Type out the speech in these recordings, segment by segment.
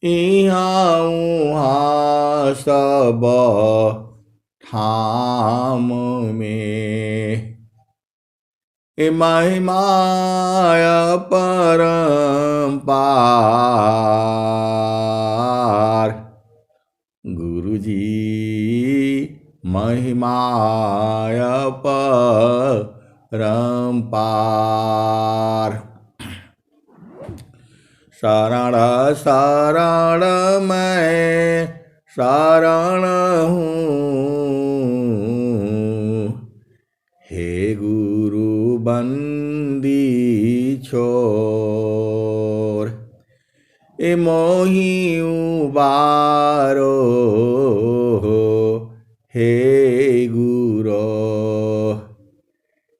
इहाँ उहाँ सब ठाम में। महिमाय परम्पार। गुरु जी महिमाय परम्पार। शरण शरण मैं शरण हूँ, हे गुरु बंदी छोर। ए मोहि उबारो, हे गुरो,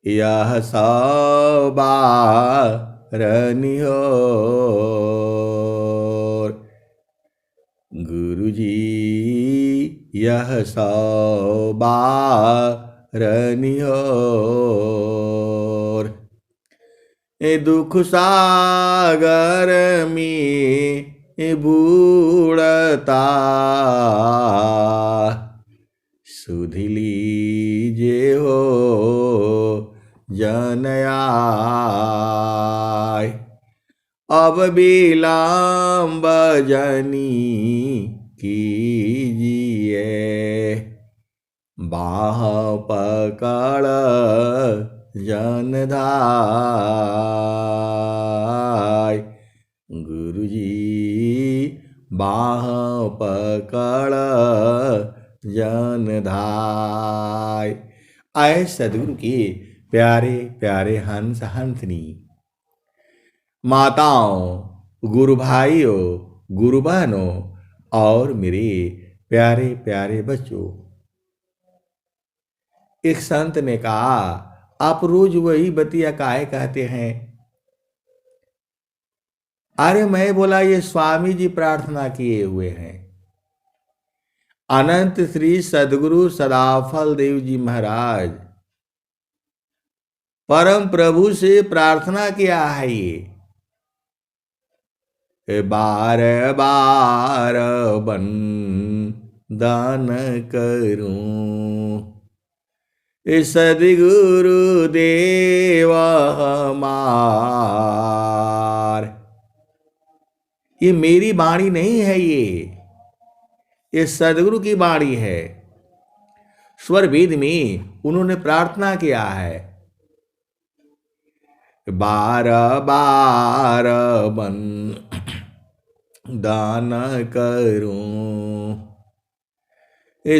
यह सवारनिहोर। गुरु जी यह सवारनिहोर। ए दुख सागर में बूढ़ता, सुध लीजे हो जन आय। अब विलम्ब जनी कीजिए, बाह पकड़ जन धाय। गुरु जी बाह पकड़ जन धाय। आए सदगुरु के प्यारे प्यारे हंस हंसनी, माताओं, गुरु भाइयों, गुरु बहनों और मेरे प्यारे प्यारे बच्चों। एक संत ने कहा, आप रोज वही बतिया काहे कहते हैं? अरे मैं बोला, ये स्वामी जी प्रार्थना किए हुए हैं। अनंत श्री सदगुरु सदाफल देव जी महाराज परम प्रभु से प्रार्थना किया है। ये बार बार बंदन करूं, सदगुरु देव हमार। ये मेरी वाणी नहीं है, ये सदगुरु की वाणी है। स्वर वेद में उन्होंने प्रार्थना किया है, बार बार बंदन करूं,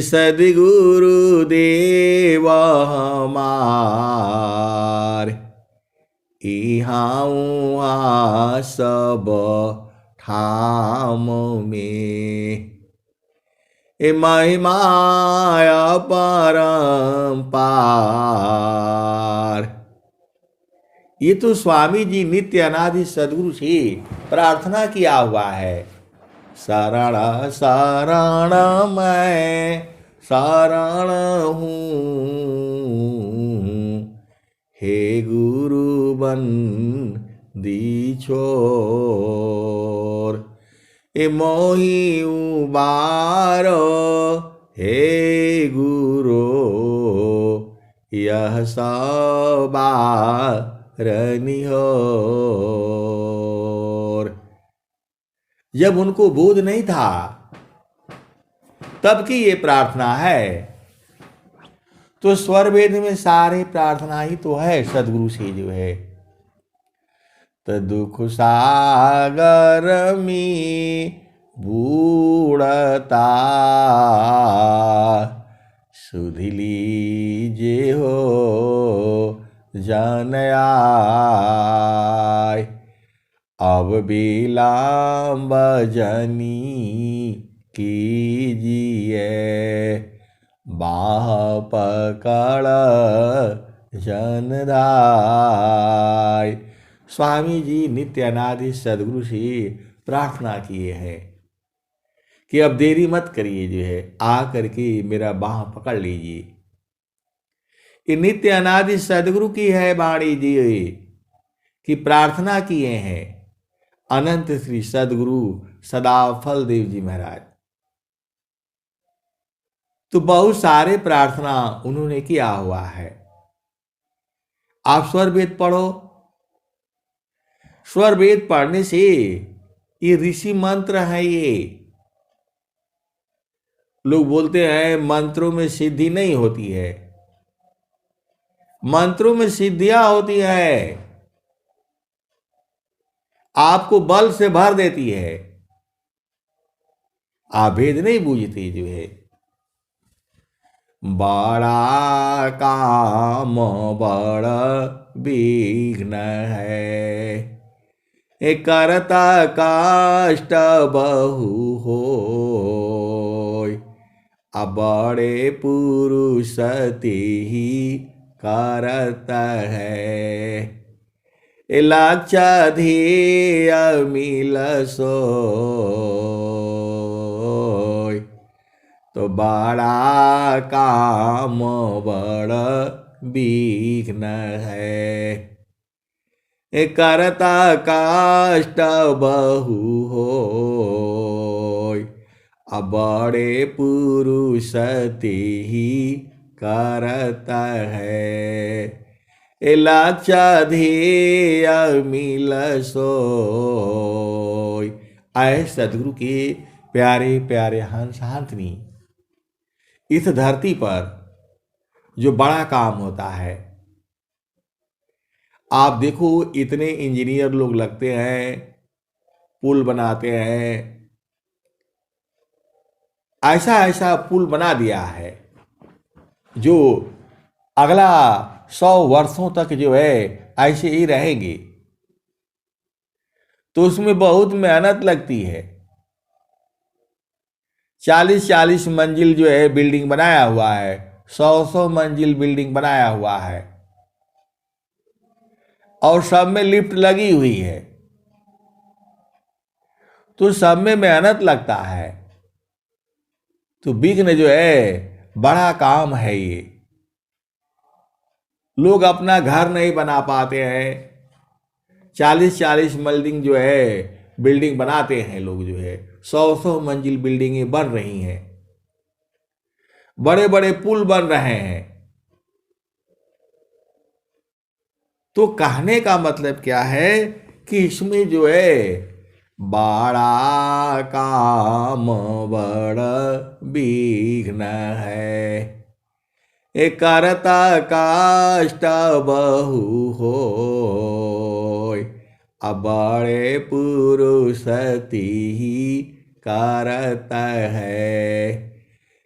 सदगुरु देव हमार। इहाँ उहाँ सब ठाम में, महिमाय परम्पार। ये तो स्वामी जी नित्य अनादि सदगुरु से प्रार्थना किया हुआ है। शरण शरण मैं शरण हूँ, हे गुरु बंदी छोर। ए मोहि उबारो, हे गुरो, यह सवारनिहोर। जब उनको बोध नहीं था तब की ये प्रार्थना है। तो स्वर वेद में सारे प्रार्थना ही तो है सदगुरु से जो है। तो दुख सागर में बूढ़ता, सुध लीजे हो जन आय। अब विलम्ब जनी कीजिए, बाह पकड़ जन धाय। स्वामी जी नित्य अनादि सदगुरु से प्रार्थना किए हैं कि अब देरी मत करिए, जो है आ करके मेरा बाह पकड़ लीजिए। ये नित्य अनादि सदगुरु की है वाणी जी कि प्रार्थना किए हैं, अनंत श्री सदगुरु सदाफल देव जी महाराज। तो बहुत सारे प्रार्थना उन्होंने किया हुआ है। आप स्वर वेद पढ़ो। स्वर वेद पढ़ने से ये ऋषि मंत्र है। ये लोग बोलते हैं मंत्रों में सिद्धि नहीं होती है। मंत्रों में सिद्धियां होती है, आपको बल से भर देती है। आप भेद नहीं बूझते जो है। बड़ा काम बड़ा विघ्न है, करता काष्ट बहु होय, बड़े पुरुष ते ही करता है, लक्ष्य ध्येय मिल सोय। तो बड़ा काम बड़ा विघ्न है, करता काष्ट बहु होय, बड़े पुरुष ते ही करता है, लक्ष्य ध्येय मिल सोय। आए सदगुरु के प्यारे प्यारे हंस हाथनी, इस धरती पर जो बड़ा काम होता है, आप देखो इतने इंजीनियर लोग लगते हैं, पुल बनाते हैं। ऐसा ऐसा पुल बना दिया है जो अगला 100 वर्षों तक जो है ऐसे ही रहेंगे। तो उसमें बहुत मेहनत लगती है। 40-40 मंजिल जो है बिल्डिंग बनाया हुआ है, 100-100 मंजिल बिल्डिंग बनाया हुआ है, और सब में लिफ्ट लगी हुई है। तो सब में मेहनत लगता है। तो विघ्न जो है बड़ा काम है। ये लोग अपना घर नहीं बना पाते हैं। 40-40 मंजिल जो है बिल्डिंग बनाते हैं लोग, जो है 100-100 मंजिल बिल्डिंगें बन रही हैं, बड़े बड़े पुल बन रहे हैं। तो कहने का मतलब क्या है कि इसमें जो है बड़ा काम बड़ा विघ्न है, करता काष्ट बहु होय, बड़े पुरुष ते ही करता है,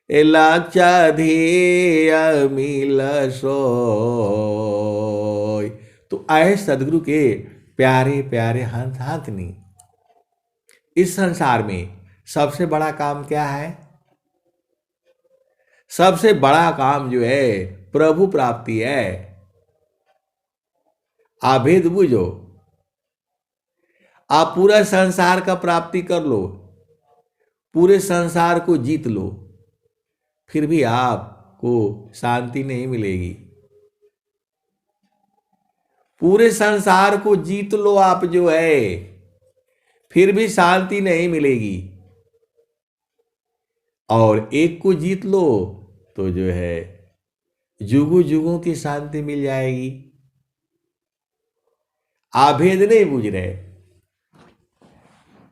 लक्ष्य ध्येय मिल सोय। तो आए सदगुरु के प्यारे प्यारे हंस हाथनी, इस संसार में सबसे बड़ा काम क्या है? सबसे बड़ा काम जो है प्रभु प्राप्ति है। आप भेद बुझो। आप पूरा संसार का प्राप्ति कर लो, पूरे संसार को जीत लो, फिर भी आपको शांति नहीं मिलेगी। पूरे संसार को जीत लो आप जो है, फिर भी शांति नहीं मिलेगी। और एक को जीत लो तो जो है जुगों जुगों की शांति मिल जाएगी। आप भेद नहीं बुझ रहे।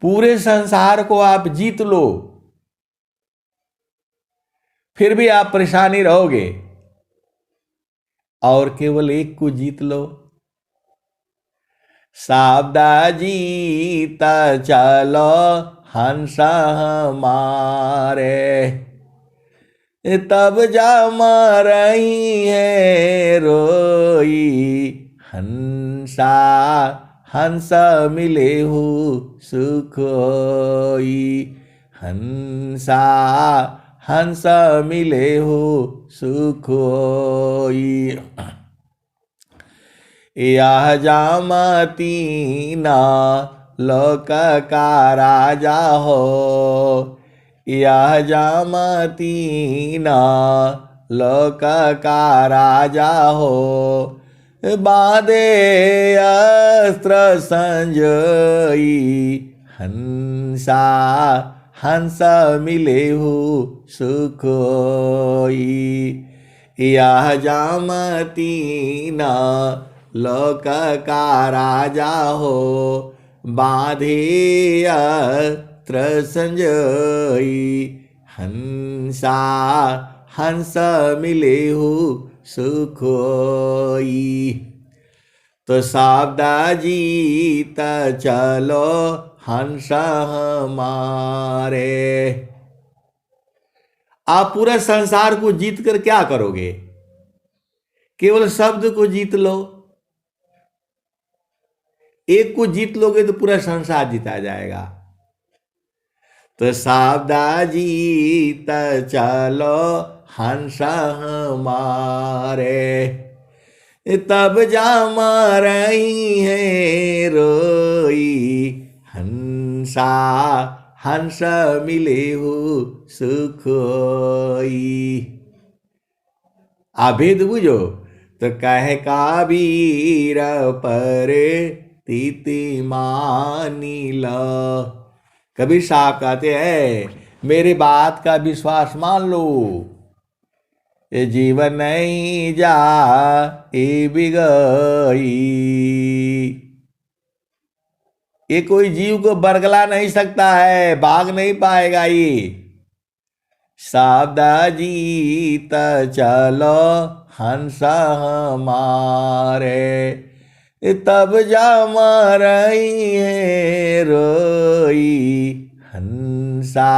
पूरे संसार को आप जीत लो, फिर भी आप परेशानी रहोगे। और केवल एक को जीत लो। साबदा जीता चलो हंस हमारे, तब जा रही है रोई हंसा, हंस मिले हो सुख होई, हंसा हंस मिले हो सुख होई। यह जामतीना लोक का राजा हो, यह जामतीना लोक का राजा हो, बांधे अस्त्र संजयी हंसा हंस मिले हो सुखोई। यह जामती न लोक का राजा हो बांधे अस्त्र संजयी हंसा हंस मिले हो सुखोई। तो सावधा जीत चलो हंस हमारे। आप पूरा संसार को जीत कर क्या करोगे? केवल शब्द को जीत लो। एक को जीत लोगे तो पूरा संसार जीता जाएगा। तो सावधा जीत चलो हंस हमारे। तब जाम रही है रोई हंसा हंस मिले हो सुखोई। आभेद बुझो तो कह काबीर पर तीति मानी लो। कबीर साहब कहते हैं मेरे बात का विश्वास मान लो। ये जीवन नहीं जा ए बिगई। ये कोई जीव को बरगला नहीं सकता है, भाग नहीं पाएगा ये। सावधा जीत चलो हंस हमारे। तब जाम रही है रोई हंसा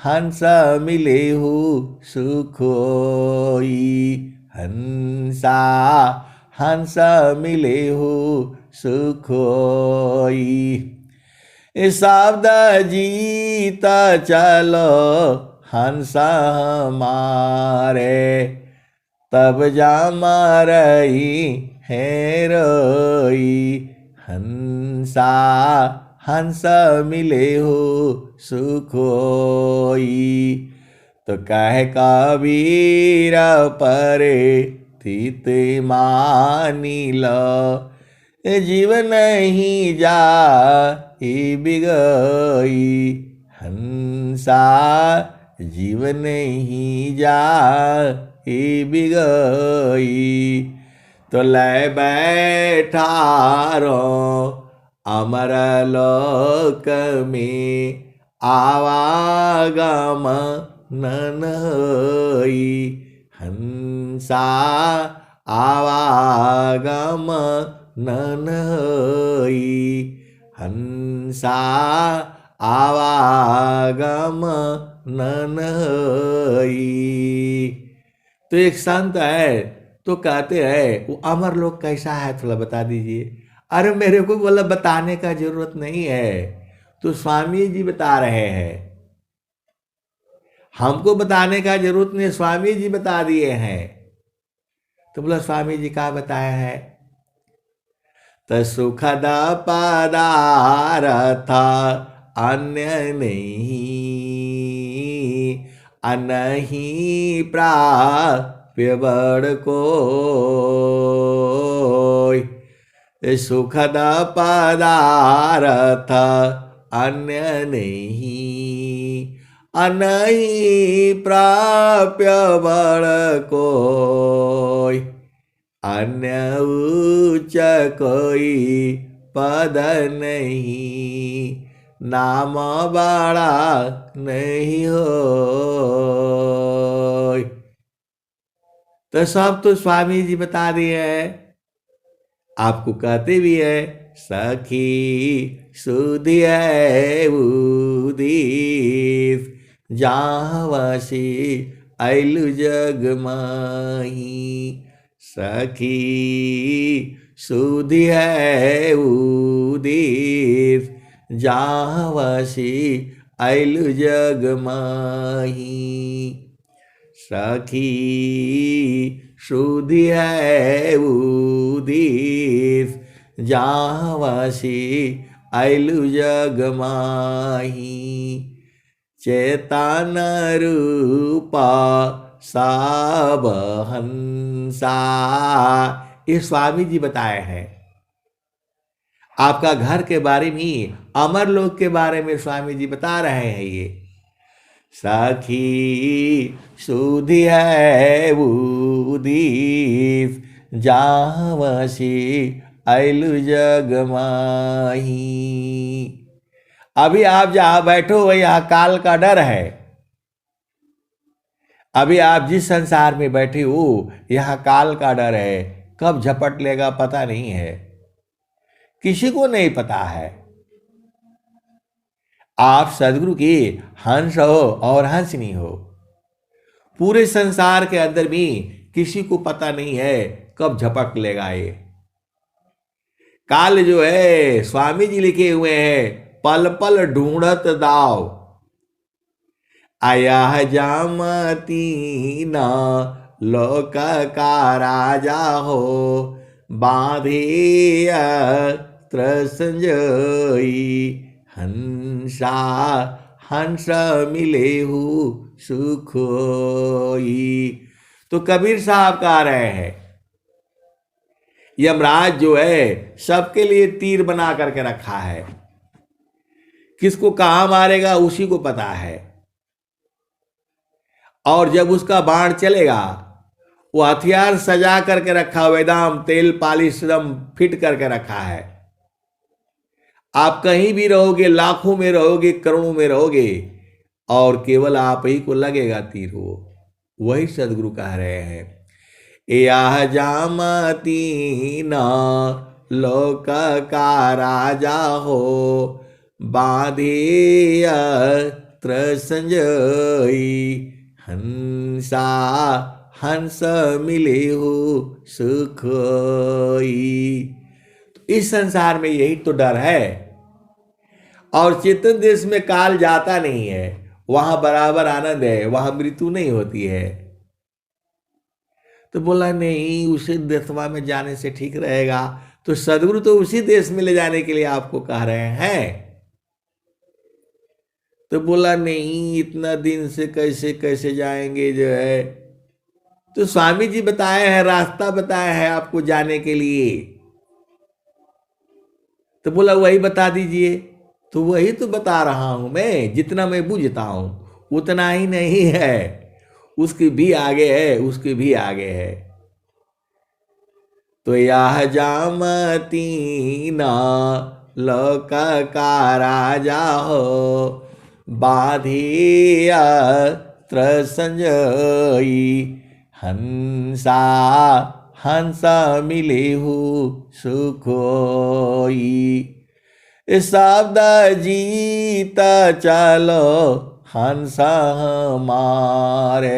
हंस मिले हो सुखोई। हंसा हंस मिले हो सुखोई। सावधा जीता चलो हंस हमारे। तब जाम रही है रोई हंसा हंस मिले हो सुखोई। तो कह कबीर परे तीत मानी लो। जीवन नहीं जा बिगई हंसा जीवन नहीं जा बिगई। तो ले बैठा रो अमर लोक में आवागम ननई हंसा आवागम ननई हंसा आवागम ननई। तो एक संत है तो कहते हैं वो अमर लोक कैसा है थोड़ा बता दीजिए। अरे मेरे को बोला बताने का जरूरत नहीं है, तो स्वामी जी बता रहे हैं। हमको बताने का जरूरत नहीं, स्वामी जी बता दिए हैं। तो बोला स्वामी जी क्या बताया है? तो सुखद पदार्थ अन्य नहीं अनही प्राप्य बड़ कोई। सुखद पदार्थ अन्य नहीं अनही प्राप्य बड़ कोई। अन्य उच्च कोई पद नहीं नाम बड़ा नहीं हो। तो सब तो स्वामी जी बता दिए है। आपको कहते भी है सखी सुधी है उदीस जावासी ऐलु जग माही। सखी सुधी है उदीस जावासी ऐलु जग माही। सखी सुधी है उदीस जावासी ऐलु जग माही। चेतन रूपा सब हंसा ये स्वामी जी बताए हैं। आपका घर के बारे में, अमर लोक के बारे में स्वामी जी बता रहे हैं। ये सखी सुधि है उदीस जावसी ऐलु जग माही। अभी आप जहां बैठो हो यहां काल का डर है। अभी आप जिस संसार में बैठे हो यहां काल का डर है, कब झपट लेगा पता नहीं है, किसी को नहीं पता है। आप सदगुरु की हंस हो और हंसनी हो। पूरे संसार के अंदर भी किसी को पता नहीं है कब झपट लेगा ये काल। जो है स्वामी जी लिखे हुए हैं, पल पल ढूंढत दाव आया जामती न लोक का राजा हो बांधे संजोई हंसा हंस मिले हु सुख होई। तो कबीर साहब कह रहे हैं यमराज जो है सबके लिए तीर बना करके रखा है, किसको कहां मारेगा उसी को पता है। और जब उसका बाण चलेगा वो हथियार सजा करके रखा हुआ, एकदम तेल पालिश एकदम फिट करके रखा है। आप कहीं भी रहोगे, लाखों में रहोगे, करोड़ों में रहोगे, और केवल आप ही को लगेगा तीर। वो वही सदगुरु कह रहे हैं, या जामती न लोक का राजा हो बांधे संजोई हंसा हंस मिले हो सुख होई। इस संसार में यही तो डर है। और चेतन देश में काल जाता नहीं है, वहां बराबर आनंद है, वहां मृत्यु नहीं होती है। तो बोला नहीं, उसी देशवा में जाने से ठीक रहेगा। तो सदगुरु तो उसी देश में ले जाने के लिए आपको कह रहे हैं। तो बोला नहीं, इतना दिन से कैसे कैसे जाएंगे जो है। तो स्वामी जी बताए हैं, रास्ता बताया है आपको जाने के लिए। तो बोला वही बता दीजिए। तो वही तो बता रहा हूं मैं, जितना मैं बुझता हूं उतना ही नहीं है, उसके भी आगे है, उसके भी आगे है। तो यह जामती न लोक का राजा हो बाधिया संजोई हंसा हंस मिले हु सुख होई। शब्द जीत चलो हंस हमारे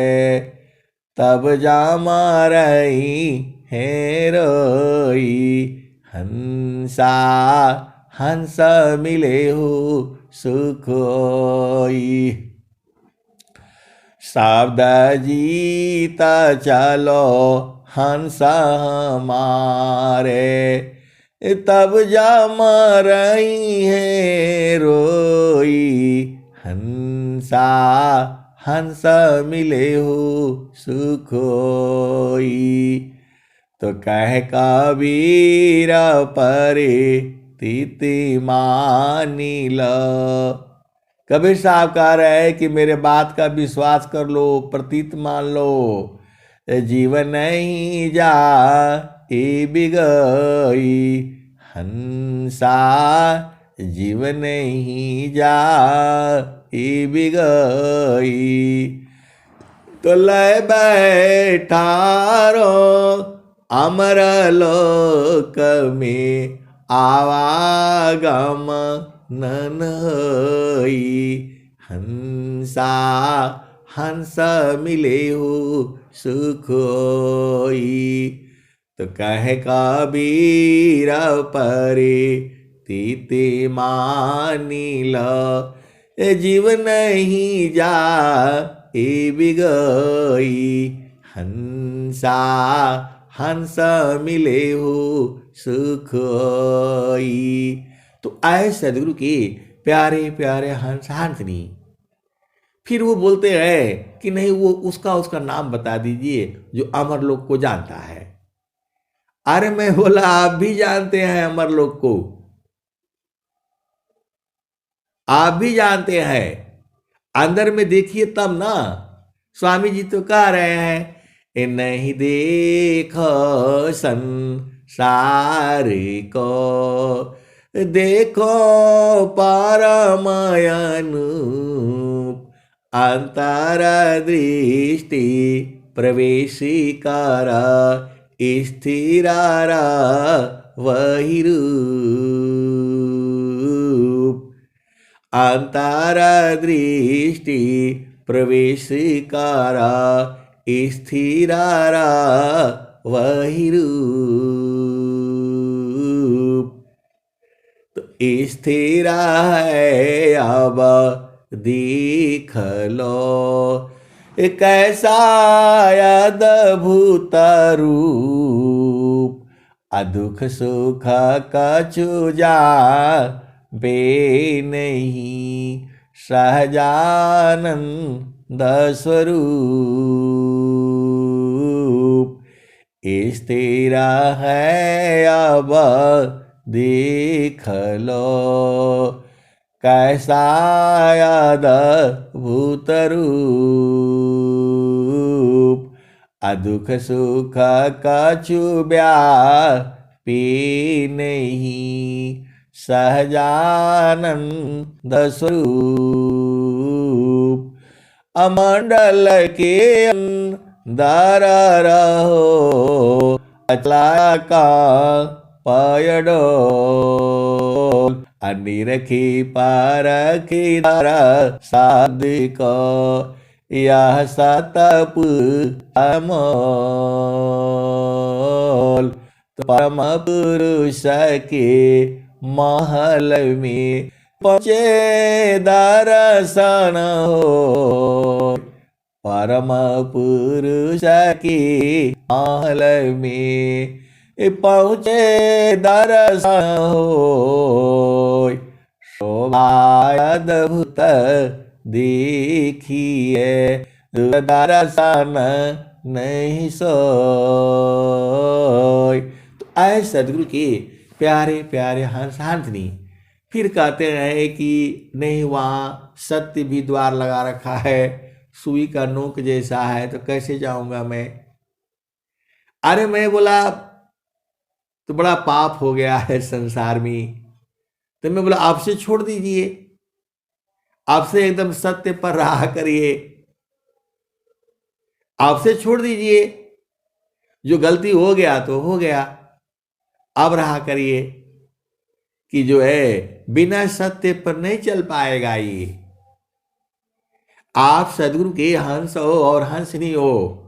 तब जाम रही है रोई हंसा हंस मिले हो सुख होई। शब्द जीत चलो हंस हमारे तब जाम रही है रोई हंसा हंस मिले हो सुख होई। तो कह कबीर परे तीति मानी लो। कबीर साहब कह रहे हैं कि मेरे बात का विश्वास कर लो, प्रतीत मान लो। जीवन नहीं जा ए बिगई हंसा जीवन नहीं जा ए बिगई। तो लय बैठारो अमर लोक में आवागम ननई हंसा हंस मिले हो सुख होई। तो कह कबीर परे तीते मानी लो। जीवन नहीं जा ए बिगई हंसा हंस मिले हो सुख होई। तो आए सदगुरु के प्यारे प्यारे हंस हंसनी। फिर वो बोलते हैं कि नहीं, वो उसका नाम बता दीजिए जो अमर लोग को जानता है। अरे मैं बोला आप भी जानते हैं अमर लोक को, आप भी जानते हैं, अंदर में देखिए तब ना। स्वामी जी तो कह रहे हैं, "ए नहीं देखो संसार को, देखो परमयानुप, अंतर दृष्टि प्रवेशिकार, स्थिरार वही रूप, अंतरदृष्टि प्रवेशिकार, स्थिरार वही रूप। तो स्थिर है अब देख लो, कैसा अद्भुत रूप, दुख सुख कछु बे नहीं, सहजानंद स्वरूप। स्थिर है अब देख लो, कैसा अद्भुत रूप, दुख सुख कछु व्यापी नहीं, सहजानंद स्वरूप। अमंडल के अंदर रहो, अचला का पयडो, अनिरखी पारखी दर साधिक, यह सतप अमोल। तो परम पुरुष के महल में पहुँचे दर्शन हो, परम पुरुष के महल में पहुँचे दर्शन हो, शोभा अद्भुत देखिए, दर्शन नहीं सोय। तो आए सदगुरु के प्यारे प्यारे हंसांतनी फिर कहते रहे कि नहीं, वहाँ सत्य भी द्वार लगा रखा है, सुई का नोक जैसा है, तो कैसे जाऊंगा मैं। अरे मैं बोला तो बड़ा पाप हो गया है संसार में, तो मैं बोला आपसे छोड़ दीजिए, आपसे एकदम सत्य पर रहा करिए, आपसे छोड़ दीजिए, जो गलती हो गया तो हो गया, अब रहा करिए कि जो है बिना सत्य पर नहीं चल पाएगा ये। आप सदगुरु के हंस हो और हंसनी हो,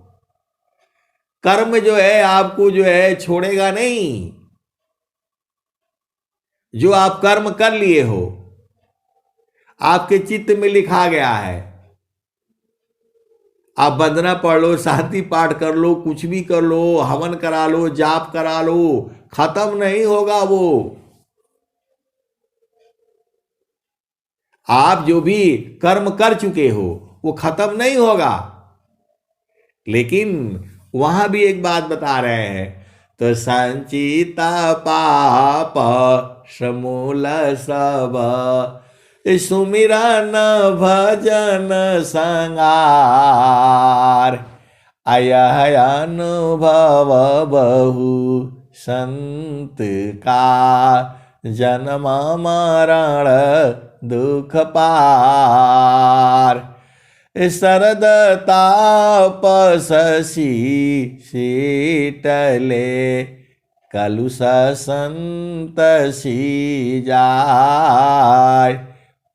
कर्म जो है आपको जो है छोड़ेगा नहीं। जो आप कर्म कर लिए हो, आपके चित्त में लिखा गया है, आप वंदना पढ़ लो, शांति पाठ कर लो, कुछ भी कर लो, हवन करा लो, जाप करा लो, खत्म नहीं होगा वो। आप जो भी कर्म कर चुके हो वो खत्म नहीं होगा। लेकिन वहां भी एक बात बता रहे हैं, तो संचिता पाप समूल सब, सुमिरन भजन संगार, अयह अनुभव बहु संत का, जन्म मरण दुख पार, शरद तापसी शीतले, कलुष संतसी जाय,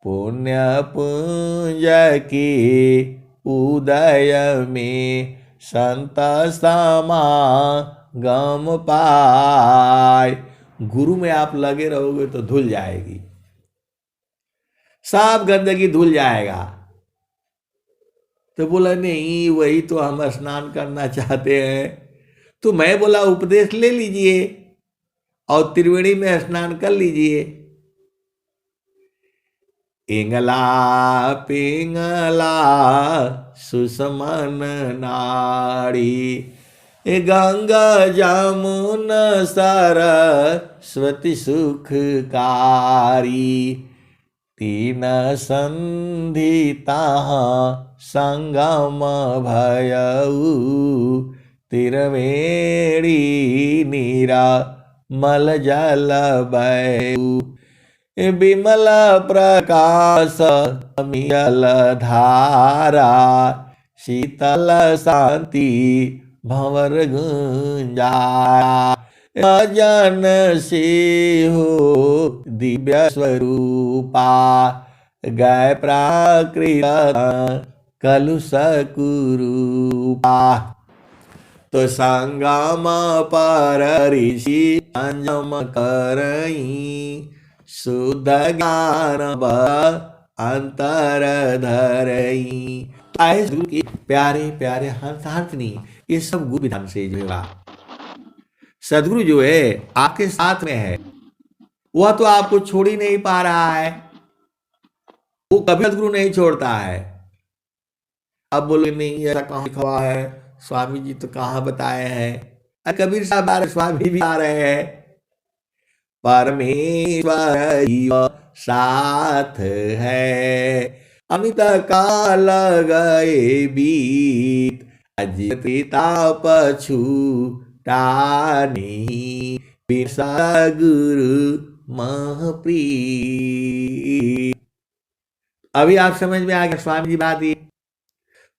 पुण्य पुंज की उदय में संत समागम पाय। गुरु में आप लगे रहोगे तो धुल जाएगी, सब गंदगी धुल जाएगा। तो बोला नहीं, वही तो हम स्नान करना चाहते हैं। तो मैं बोला उपदेश ले लीजिए और त्रिवेणी में स्नान कर लीजिए। इंगला पिंगला सुषमन नाड़ी, गंगा जमुन सरस्वती सुखकारी, तीन संधि ताहाँ संगम भयऊ, तिरवेणी नीरा मल जल बयऊ, विमल प्रकाश मियल धारा, शीतल शांति भंवर गुंजारा, अजन से हो दिव्य स्वरूपा, गए प्राकृत कलुष कुरूपा। तो संगम पर ऋषि संयम करई, शुद्ध ज्ञान अंतर धरई। आए गुरु के प्यारे प्यारे हंसार्थनी, ये सब गुरु विधान से जो है सदगुरु जो है आपके साथ में है, वह तो आपको छोड़ ही नहीं पा रहा है, वो कभी सदगुरु नहीं छोड़ता है। अब बोलो नहीं ऐसा कहाँ लिखा हुआ है, स्वामी जी तो कहाँ बताए हैं। कबीर साहब आ रहे, स्वामी भी आ रहे हैं। परमेश्वर साथ है, अमित काल गए बीत, अजिता पछूटा नहीं, बिरसा गुरु महप्रीत। अभी आप समझ में आ गया स्वामी जी बात।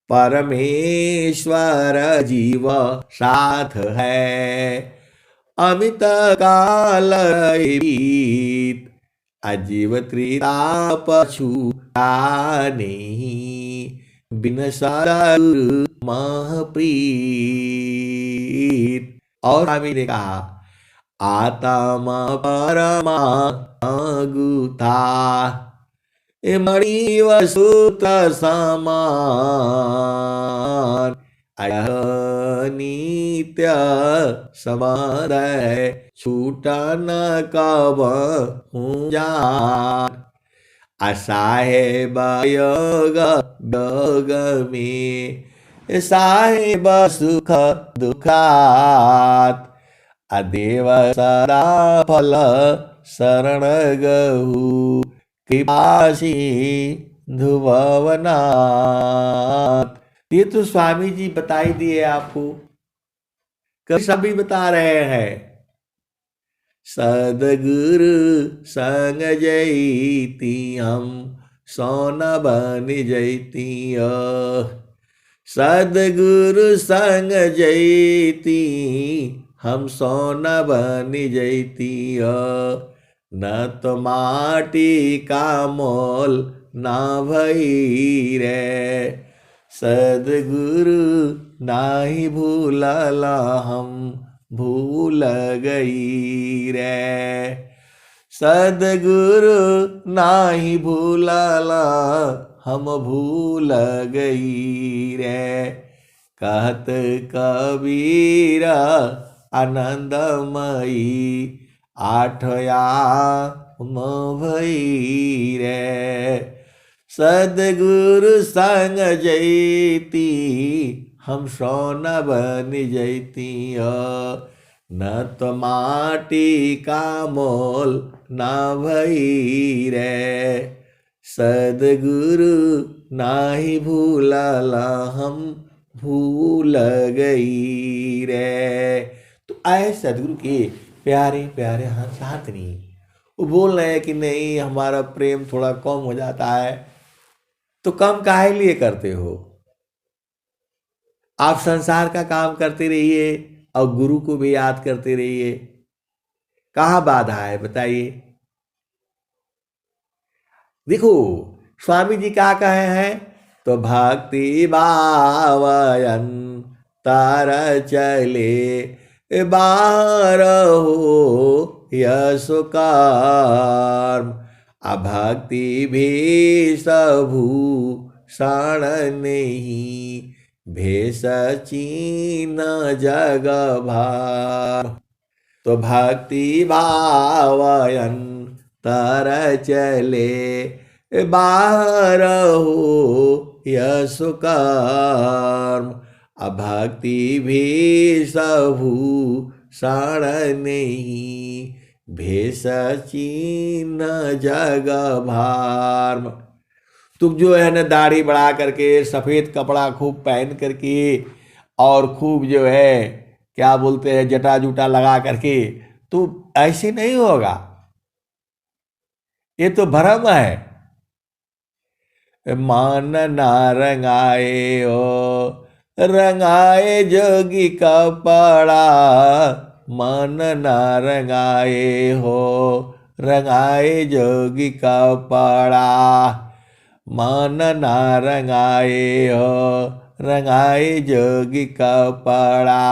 परमेश्वर जीव साथ है, अमित काल बीत, अजीव त्रिताप छूटा नहीं, बिन सद्गुरु महप्रीत। और स्वामी ने कहा आत्मा परमा गुथा, मणि सूत्र समान, नित्य समाद छूटा न कब हूँ जान, असाहेब योग योग में, साहेब सुख दुखात, अदेव सदा फल शरण गहू, कृपासी धुवनाथ। ये तो स्वामी जी बताई दिए आपको, कभी सभी बता रहे हैं। सदगुरु संग जैती हम सोना बन जैती, सदगुरु संग जैती हम सोना बन जैती, न तो माटी का मोल ना भई रे, सदगुरु नाही भूलला हम भूल गई रे, सदगुरु नाही भूलला हम भूल गई रे, कहत कबीरा आनंदमयी, आठया भई रे, सदगुरु संग जैती हम सोना बन जैती, न तो माटी का मोल ना भई रे, सदगुरु नाही भूलला हम भूल गई रे। तो आए सदगुरु के प्यारे प्यारे हंसातनी, वो बोल रहे हैं कि नहीं हमारा प्रेम थोड़ा कम हो जाता है। तो कम काहे लिए करते हो? आप संसार का काम करते रहिए और गुरु को भी याद करते रहिए। कहाँ बाधा है बताइए? देखो स्वामी जी क्या कहे हैं, तो भक्ति भावयन तार चले बार हो यशो कर्म, अभक्ति भी सबू शाण नहीं, भेष चीन जग भार। तो भक्ति भावयन तर चले बाहर हो यशो कर्म, अभक्ति भी सबू साण नहीं, भेष चिन्ह जग भार। तुम जो है ना दाढ़ी बढ़ा करके, सफेद कपड़ा खूब पहन करके, और खूब जो है क्या बोलते हैं जटा जुटा लगा करके, तो ऐसे नहीं होगा, ये तो भ्रम है। मान ना रंगाए हो, रंगाए जोगी कपड़ा, मन ना रंगाए हो, रंगाए जोगी कपड़ा, मन ना रंगाए हो, रंगाए जोगी कपड़ा,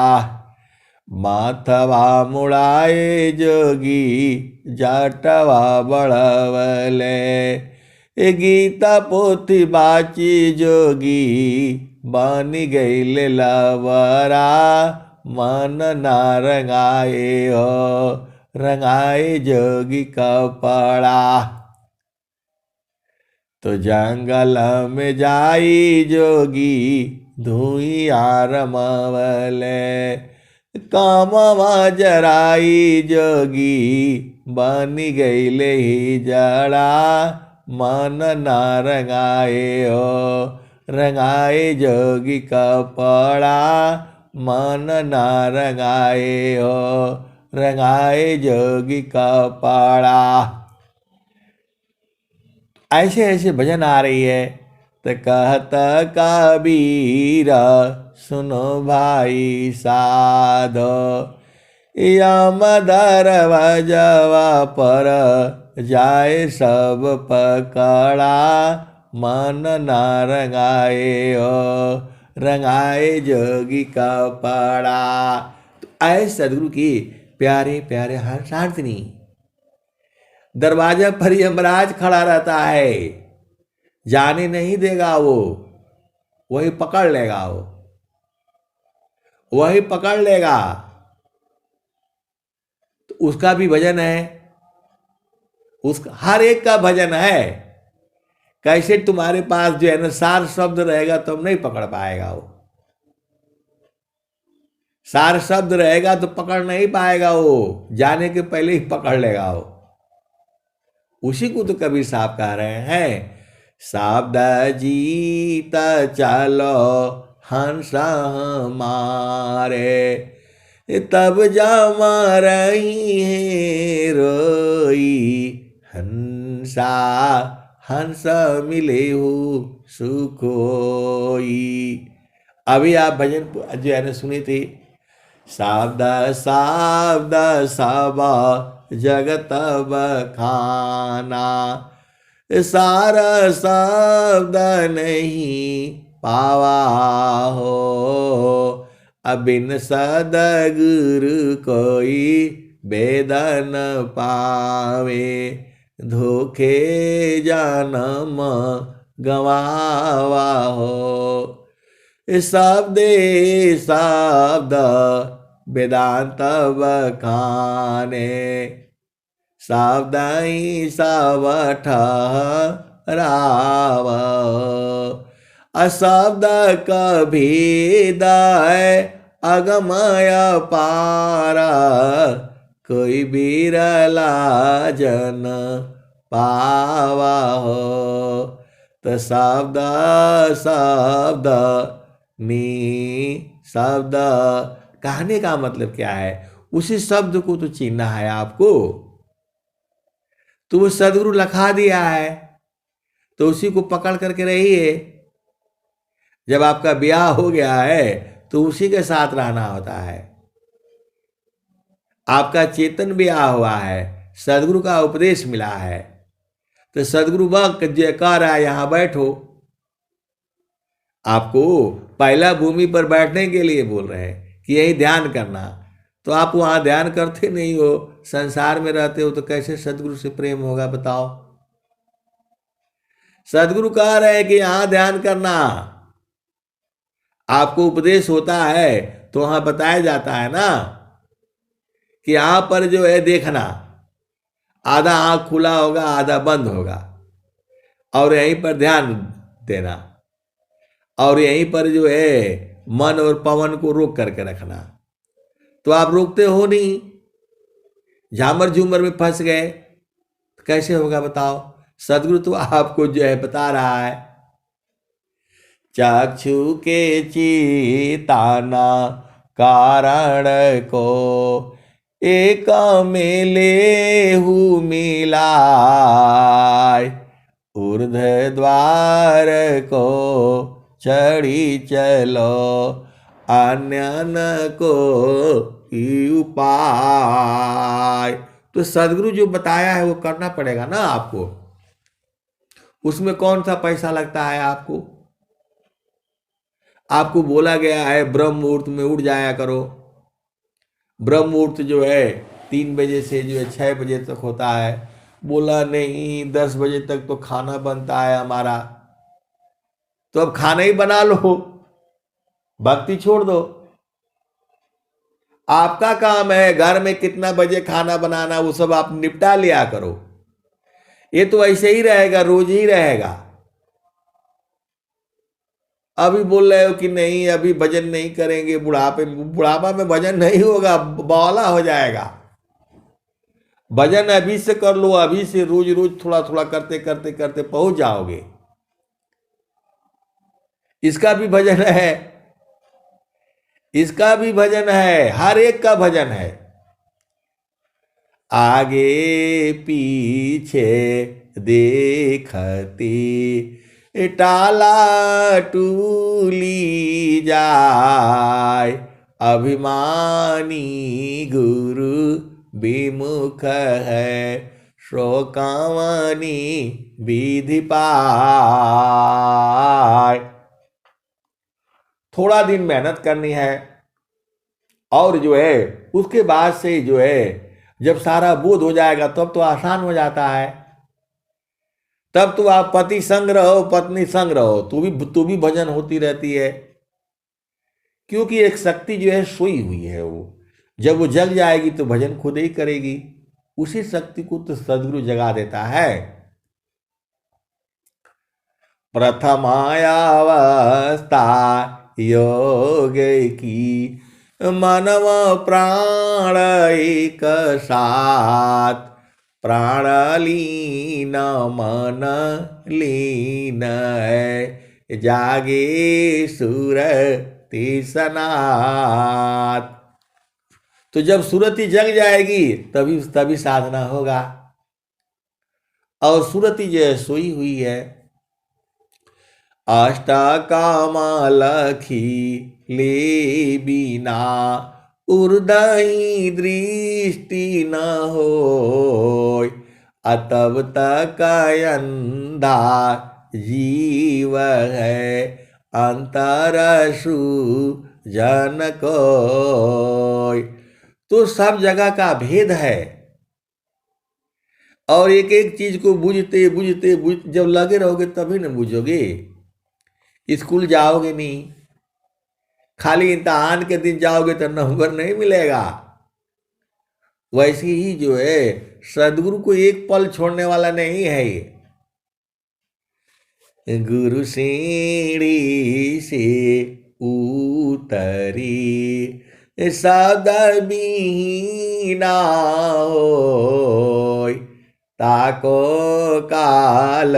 माथवा मुड़ाए जोगी जाटवा बढ़वले, गीता पोथी बाची जोगी बनी गईल लवरा, मन ना रंगाए हो, रंगाए जोगी कपड़ा। तो जंगल में जाई जोगी धुइया रमवले, कामवा जराई जोगी बनी गईले ही जड़ा, मन ना रंगाए हो, रंगाए जोगी कपड़ा, मन ना रंगाए हो, रंगाए जोगी कपड़ा। ऐसे ऐसे भजन आ रही है। तो कहता कबीर सुनो भाई साधो, यम दरवाजवा पर जाए सब पकड़ा, मन ना रंगाए हो, रंगाए जोगी कपड़ा। तो ऐसे सदगुरु की प्यारे प्यारे हर्षार्थिनी, दरवाजा पर यमराज खड़ा रहता है, जाने नहीं देगा वो, वही पकड़ लेगा, वही पकड़ लेगा। तो उसका भी भजन है, उसका हर एक का भजन है। कैसे तुम्हारे पास जो है ना सार शब्द रहेगा तुम नहीं पकड़ पाएगा, वो सार शब्द रहेगा तो पकड़ नहीं पाएगा, वो जाने के पहले ही पकड़ लेगा वो। उसी को तो कबीर साहब कह रहे हैं, शब्द जीत चलो हंस मारे, तब जमा रही है रोई हंसा, हंस मिले हो सुखोई। अभी आप भजन जो है ना सुनी थी, शब्द शब्द सब जगत बखाना, सारा शब्द नहीं पावा हो, अबिन सदगुरु कोई वेदन पावे, धोखे जन्म गवावा हो। शब्दे शब्द वेदांत बखाने, शब्दई सब ठहराव, अशब्द कभेद अगमय पारा, कोई बिरला जन पावा हो। तो शब्द शब्द नी शब्द कहने का मतलब क्या है, उसी शब्द को तो चिन्हना है आपको। तो वो सदगुरु लखा दिया है, तो उसी को पकड़ करके रहिए। जब आपका ब्याह हो गया है तो उसी के साथ रहना होता है। आपका चेतन ब्याह हुआ है, सदगुरु का उपदेश मिला है, तो सदगुरु वक्त जो कह रहा है यहां बैठो, आपको पहला भूमि पर बैठने के लिए बोल रहे हैं कि यही ध्यान करना। तो आप वहां ध्यान करते नहीं हो, संसार में रहते हो, तो कैसे सदगुरु से प्रेम होगा बताओ। सदगुरु कह रहे हैं कि यहां ध्यान करना। आपको उपदेश होता है तो वहां बताया जाता है ना कि यहां पर जो है देखना, आधा आंख खुला होगा आधा बंद होगा, और यहीं पर ध्यान देना, और यहीं पर जो है मन और पवन को रोक करके रखना। तो आप रोकते हो नहीं, झामर झूमर में फंस गए, तो कैसे होगा बताओ। सदगुरु तो आपको जो है बता रहा है, चक्षु के चिताना कारण को एक मेले हु मिलाय, ऊर्ध द्वार को चढ़ी चलो, अन्य न को उपाय। तो सदगुरु जो बताया है वो करना पड़ेगा ना आपको। उसमें कौन सा पैसा लगता है आपको। आपको बोला गया है ब्रह्म मुहूर्त में उठ जाया करो। ब्रह्म मुहूर्त जो है 3 बजे से जो है 6 बजे तक होता है। बोला नहीं 10 बजे तक तो खाना बनता है हमारा, तो अब खाना ही बना लो, भक्ति छोड़ दो। आपका काम है घर में कितना बजे खाना बनाना, वो सब आप निपटा लिया करो। ये तो ऐसे ही रहेगा, रोज ही रहेगा। अभी बोल रहे हो कि नहीं अभी भजन नहीं करेंगे, बुढ़ापा में भजन नहीं होगा, बौला हो जाएगा। भजन अभी से कर लो, अभी से रोज रोज थोड़ा थोड़ा करते करते करते पहुंच जाओगे। इसका भी भजन है, इसका भी भजन है, हर एक का भजन है। आगे पीछे देखती टाला टूली जाय, अभिमानी गुरु विमुख है, शोकावनी विधि पाय। थोड़ा दिन मेहनत करनी है और जो है उसके बाद से जो है जब सारा बोध हो जाएगा तब तो आसान हो जाता है। तब तो आप पति संग रहो पत्नी संग रहो, तू भी भजन होती रहती है। क्योंकि एक शक्ति जो है सोई हुई है, वो जब वो जग जाएगी तो भजन खुद ही करेगी। उसी शक्ति को तो सदगुरु जगा देता है। प्रथमायावस्था योग की, मनव प्राण एक साथ, प्राण लीन मन लीन है, जागे सुरति सनात। तो जब सुरति जग जाएगी तभी साधना होगा। और सुरति जो है सोई हुई है। अष्टकामा लखी ले बिना, उर्दई दृष्टि न होय, अतब तक अंधा जीव है, अंतरसु जन कोय। तो सब जगह का भेद है और एक एक चीज को बुझते बुझते जब लगे रहोगे तभी न बुझोगे। स्कूल जाओगे नहीं, खाली इम्तहान के दिन जाओगे तो नंबर नहीं मिलेगा। वैसे ही जो है सदगुरु को एक पल छोड़ने वाला नहीं है ये। गुरु सीढ़ी से उतरी सद बीना होय, ताको काल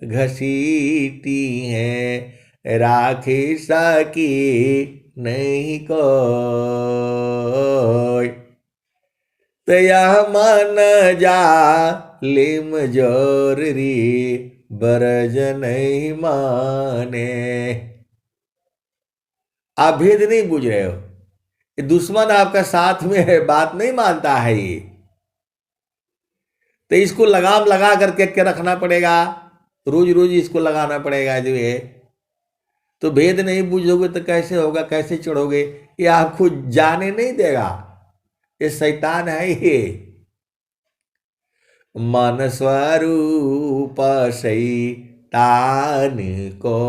घसीटी है, राखी सकी नहीं कोय। तो यह मन जा लिम जोर री, बरज नहीं माने। आप भेद नहीं बुझ रहे हो। ये दुश्मन आपका साथ में है, बात नहीं मानता है ये। तो इसको लगाम लगा करके के रखना पड़ेगा, रोज रोज इसको लगाना पड़ेगा जो है। तो भेद नहीं बुझोगे तो कैसे होगा, कैसे चढ़ोगे। ये आपको जाने नहीं देगा, ये शैतान है ये। मन स्वरूप शैतान को,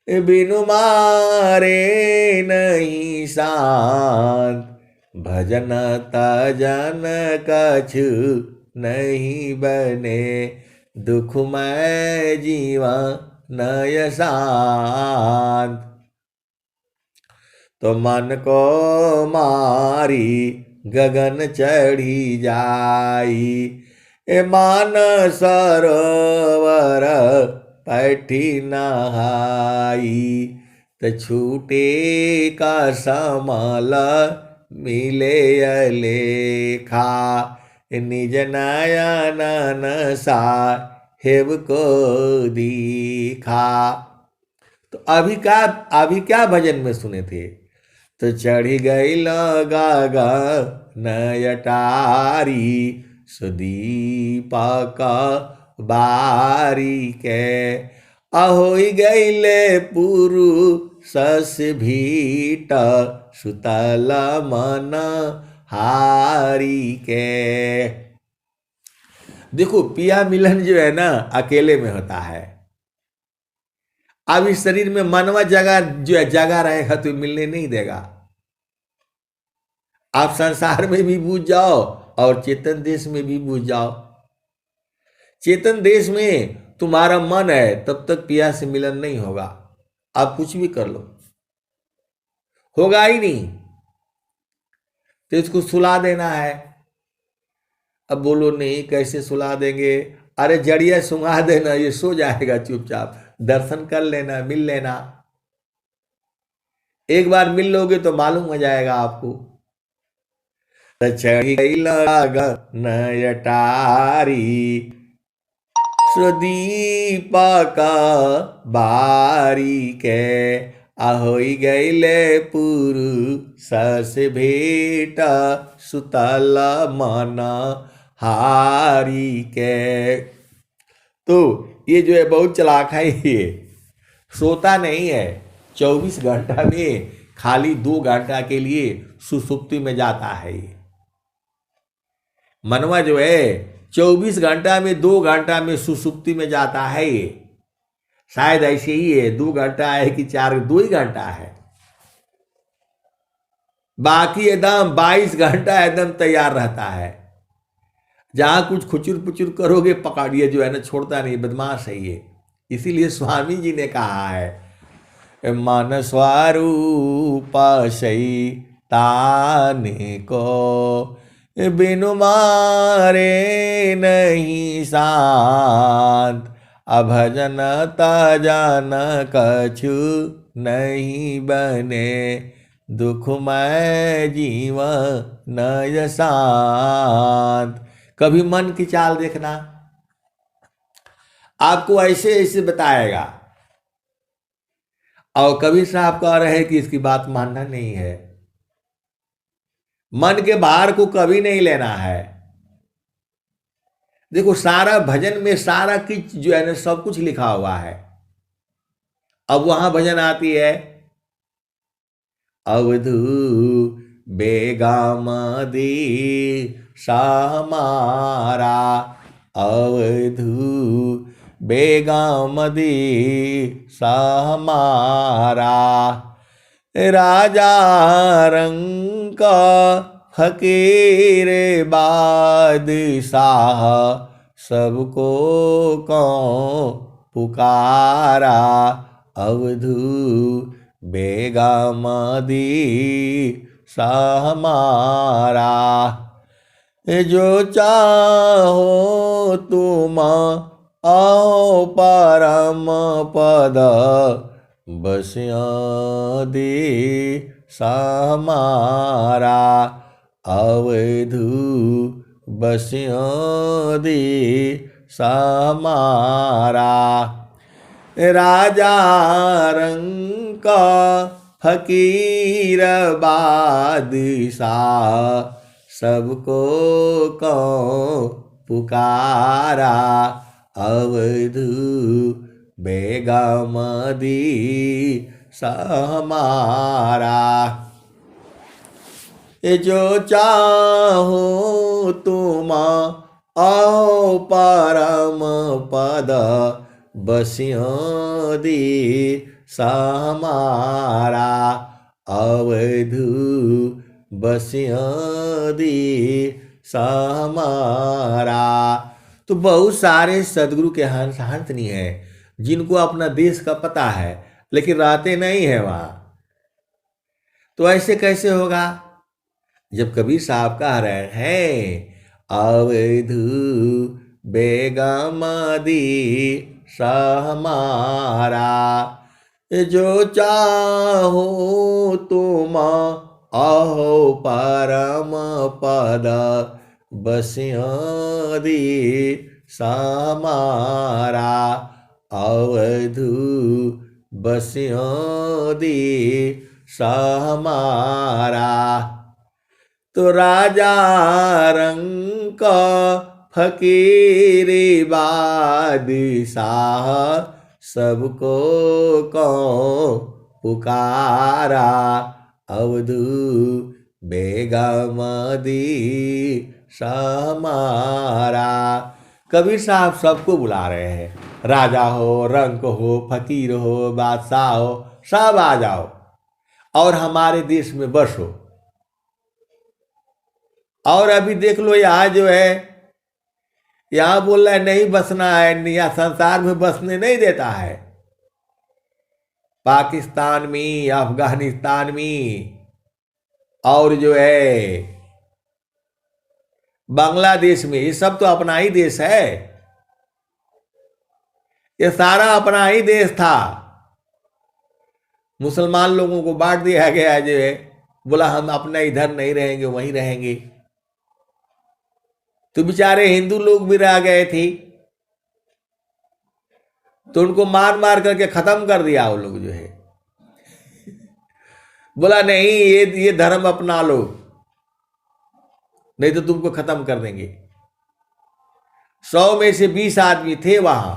बिनु मारे नहीं शांत, भजन तजन कछु नहीं बने, दुखमय जीवन नय शांत। तो मन को मारी गगन चढ़ी जाई। ए मान सरोवर पैठी नहाई। त छूटे का समल मिले अलेखा। निज नयन साहेब को दिखा। तो अभी क्या भजन में सुने थे। तो चढ़ी गई लगा नयटारी सुदीपक बारी के। अहोई गईले पुरु सस भीट सुतल मन हारी के। देखो पिया मिलन जो है ना अकेले में होता है। अब इस शरीर में मनवा जगह जो है जगह रहेगा तो मिलने नहीं देगा। आप संसार में भी बूझ जाओ और चेतन देश में भी बूझ जाओ। चेतन देश में तुम्हारा मन है तब तक पिया से मिलन नहीं होगा। आप कुछ भी कर लो होगा ही नहीं। तो इसको सुला देना है। अब बोलो नहीं कैसे सुला देंगे। अरे जड़िया सुंघा देना ये सो जाएगा चुपचाप। दर्शन कर लेना मिल लेना। एक बार मिल लोगे तो मालूम हो जाएगा आपको। चढ़ी गई लगन नयटारी सुदीपक बारी के। अहोई गईले पुरु सस भेट सुतल मन हारी के। तो ये जो है बहुत चालाक है। ये सोता नहीं है। 24 घंटा में खाली 2 घंटा के लिए सुसुप्ति में जाता है। ये मनवा जो है 24 घंटा में 2 घंटा में सुसुप्ति में जाता है। ये शायद ऐसे ही है 2 घंटा है कि 4 2 ही घंटा है। बाकी एकदम 22 घंटा एकदम तैयार रहता है। जहां कुछ खुचुर पुचुर करोगे पकड़िए जो है ना छोड़ता नहीं। बदमाश है ये। इसीलिए स्वामी जी ने कहा है मन स्वरूप शैतान को बिनु मारे नहीं शांत। अभजन तजन कछु नहीं बने दुखमय जीवन नय शांत। कभी मन की चाल देखना आपको ऐसे ऐसे बताएगा और कभी से आप कह रहे हैं कि इसकी बात मानना नहीं है। मन के बाहर को कभी नहीं लेना है। देखो सारा भजन में सारा कुछ जो है ना सब कुछ लिखा हुआ है। अब वहां भजन आती है अवधू बेगाम दी सामारा। अवधू बेगाम दी सामारा। राजा रंग फकीर बादशाह सबको कौन पुकारा। अवधू बेगाम दी सहमारा। जो चाहो तुम आओ परम पद बसिया दे समारा। अवधू बसिया दे समारा। राजा रंग फकीर बादशाह सबको कौन पुकारा। अवधू बेगम दी समारा। जो चाहो तुम आओ परम पद बसिया दी समारा। अवधू बसिया दी समारा। तो बहुत सारे सदगुरु के हंस नहीं है जिनको अपना देश का पता है लेकिन रहते नहीं है वहां। तो ऐसे कैसे होगा जब कबीर साहब कह रहे हैं अवधू बेगमदी सहमारा, जो चाहो तुम अहो परम पद बस्यादी समारा, अवधू बस्यादी समारा। तो राजा रंक फकीरी बादशाह सबको कौन पुकारा, अवधू बेगमदी समारा। कबीर साहब सबको बुला रहे हैं, राजा हो, रंक हो, फकीर हो, बादशाह हो, सब आ जाओ और हमारे देश में बसो। और अभी देख लो यहाँ जो है, यहाँ बोल रहा है नहीं बसना है, या संसार में बसने नहीं देता है। पाकिस्तान में, अफगानिस्तान में और जो है बांग्लादेश में, ये सब तो अपना ही देश है, ये सारा अपना ही देश था। मुसलमान लोगों को बांट दिया गया जो है, बोला हम अपना इधर नहीं रहेंगे, वहीं रहेंगे। तो बेचारे हिंदू लोग भी रह गए थे, तो उनको मार मार करके खत्म कर दिया वो लोग जो है। बोला नहीं, ये धर्म अपना लो, नहीं तो तुमको खत्म कर देंगे। 100 में से 20 आदमी थे वहां,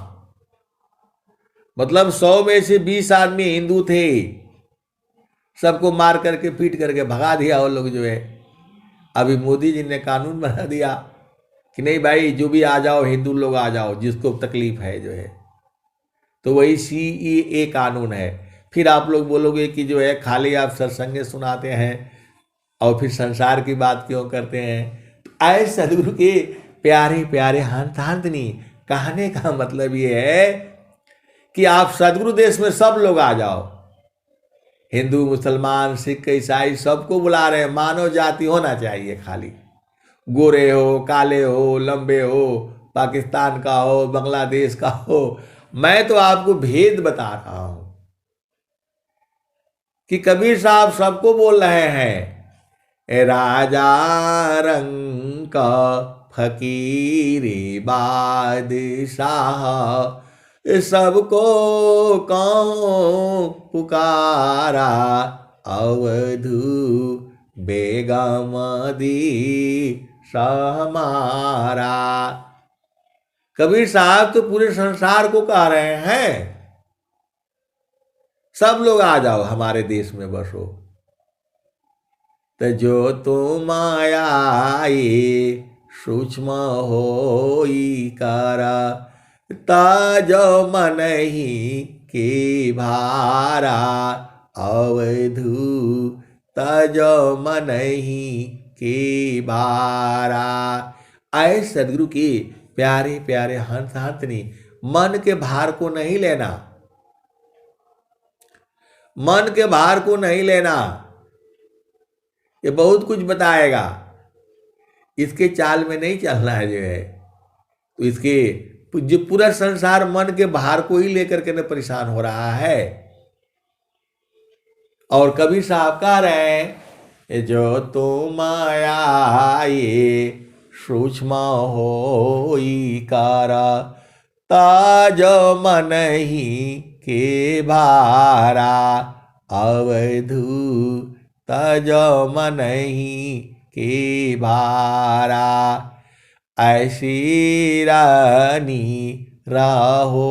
मतलब 100 में से 20 आदमी हिंदू थे, सबको मार करके पीट करके भगा दिया वो लोग जो है। अभी मोदी जी ने कानून बना दिया कि नहीं भाई, जो भी आ जाओ, हिंदू लोग आ जाओ, जिसको तकलीफ है जो है। तो वही CEA कानून है। फिर आप लोग बोलोगे कि जो है खाली आप सत्संग सुनाते हैं और फिर संसार की बात क्यों करते हैं। तो आए सदगुरु के प्यारे प्यारे हंतनी, कहने का मतलब ये है कि आप सदगुरु देश में सब लोग आ जाओ, हिंदू, मुसलमान, सिख, ईसाई, सबको बुला रहे हैं। मानव जाति होना चाहिए, खाली गोरे हो, काले हो, लंबे हो, पाकिस्तान का हो, बांग्लादेश का हो। मैं तो आपको भेद बता रहा हूं कि कबीर साहब सबको बोल रहे हैं, राजा रंक फकीरी बादशाह सबको कौन पुकारा, अवधू बेगमदी समारा। कबीर साहब तो पूरे संसार को कह रहे हैं, सब लोग आ जाओ हमारे देश में बसो। तो जो तुम आए सूक्ष्म होई करा, ताजो मन ही के भारा, अवधू ताजो मन ही के भारा। आए सदगुरु के प्यारे प्यारे हंस हंसनी, मन के भार को नहीं लेना, मन के भार को नहीं लेना। ये बहुत कुछ बताएगा, इसके चाल में नहीं चलना है जो है। तो इसके जो पूरा संसार मन के भार को ही लेकर के न परेशान हो रहा है। और कबीर साहब कह रहे हैं, जो तुम आए सूक्ष्म होई कारा, ताज मन ही के भारा, अवधू ताज मन ही के भारा। ऐसी रानी राहो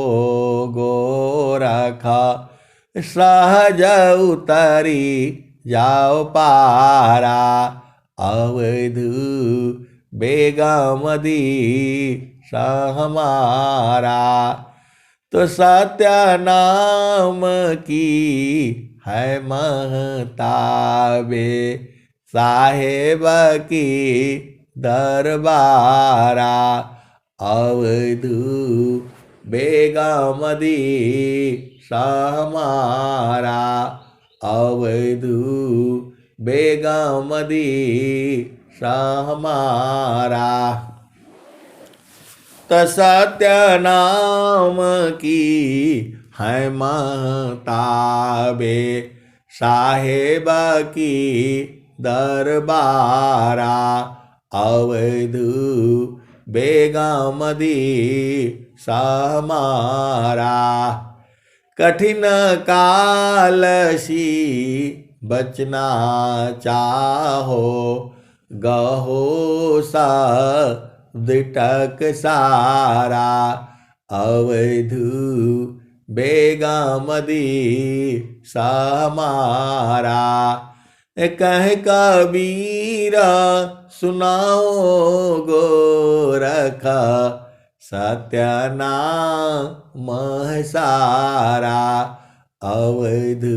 गोरखा, सहज उतरी जाओ पारा, अवधू बेगमदी सहमारा। तो सत्य नाम की है महताबे, साहेब की दरबारा, अवधू बेगमदी सहमारा, अवधू बेगमदी हमारा। त सत्य नाम की है महताबे, साहेब की दरबारा। अवधू बेगमदी हमारा। कठिन कालसी बचना चाहो, गहो सा दिटक सारा। अवधू बेगमदी हमारा। कह कबीर सुनाओ गोरख, सत्य नाम सारा। अवधू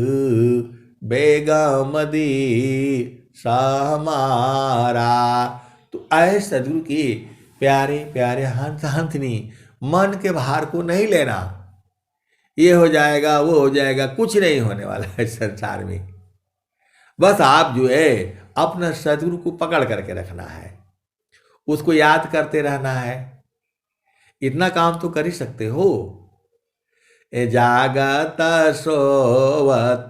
बेगमदी हमारा। तो ऐ सदगुरु के प्यारे प्यारे हंस हंसनी, मन के भार को नहीं लेना। ये हो जाएगा वो हो जाएगा, कुछ नहीं होने वाला है संसार में। बस आप जो है अपना सदगुरु को पकड़ करके रखना है, उसको याद करते रहना है। इतना काम तो कर ही सकते हो। ए जागत सोवत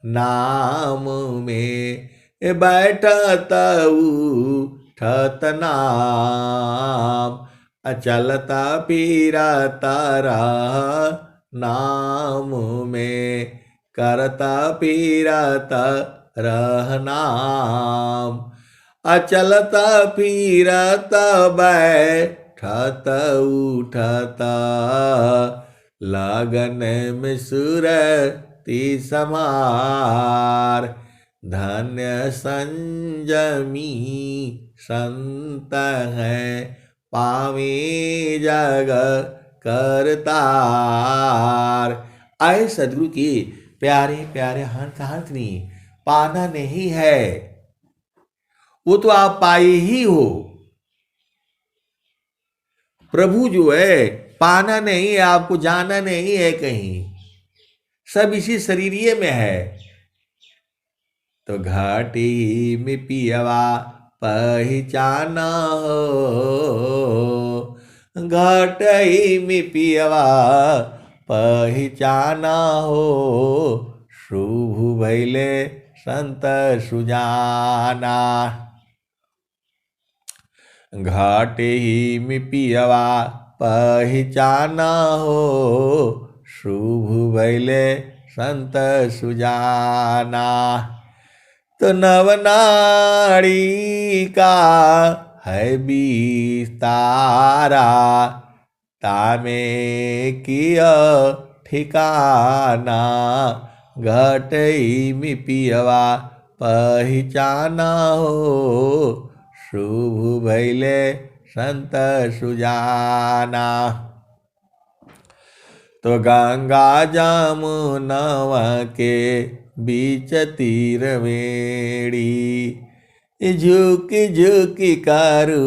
नाम में, ए बैठत उठत नाम। अचलत फिरत रह नाम में, करत फिरत रह नाम। अचलत फिरत बैठत उठत, लगन में सुरति समार। धन्य संजमी संत है, पावे जग करतार। आए सदगुरु की प्यारे प्यारे हंस हंसनी, पाना नहीं है, वो तो आप पाए ही हो। प्रभु जो है पाना नहीं है, आपको जाना नहीं है कहीं, सब इसी शरीरिये में है। तो घाटी में पियवा पहचाना हो, घाटी में पियवा पहचाना हो। शुभ भैले संत सुजाना, घाटे ही में पियवा पहचाना हो। शुभ भैले संत सुजाना। तो नवनाड़ी का है विस्तारा, तामे किया ठिकाना। घटई में पियवा पहचाना हो। शुभ भैले संत सुजाना। तो गंगा जमुनवा के बीच तीर वेड़ी, झुकी झुकी करू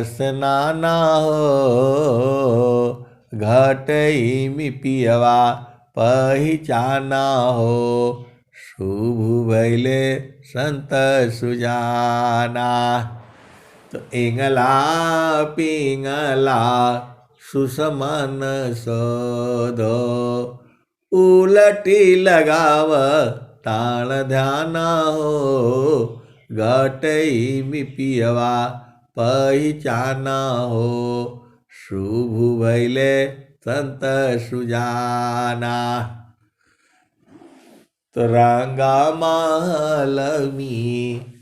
स्नाना हो। घटई में पियवा पहचाना हो। शुभ भैले संत सुजाना। तो इंगला पिंगला सुसमन सोधो, उलटी लगाव ताण ध्याना हो। घटई में पियवा पहचाना हो। शुभ भैले संत सुजाना। तो रंगा महलमी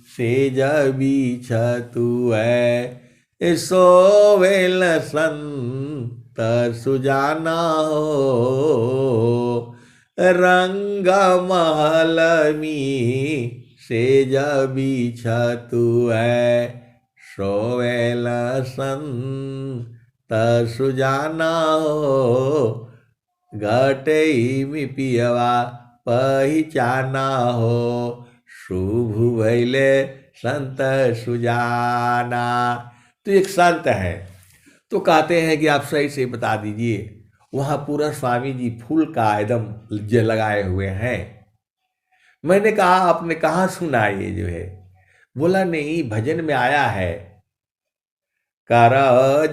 सेज बिछतु है, सोवेल संत सुजाना हो। रंग महलमी सेज बिछतु है, सोवेल संत सुजाना हो। घटई में पियवा पहचाना हो। शुभ भैले संत सुजाना। तो एक संत है, तो कहते हैं कि आप सही से बता दीजिए, वहाँ पूरा स्वामी जी फूल का एकदम लगाए हुए हैं। मैंने कहा आपने कहाँ सुना ये जो है? बोला नहीं, भजन में आया है, कर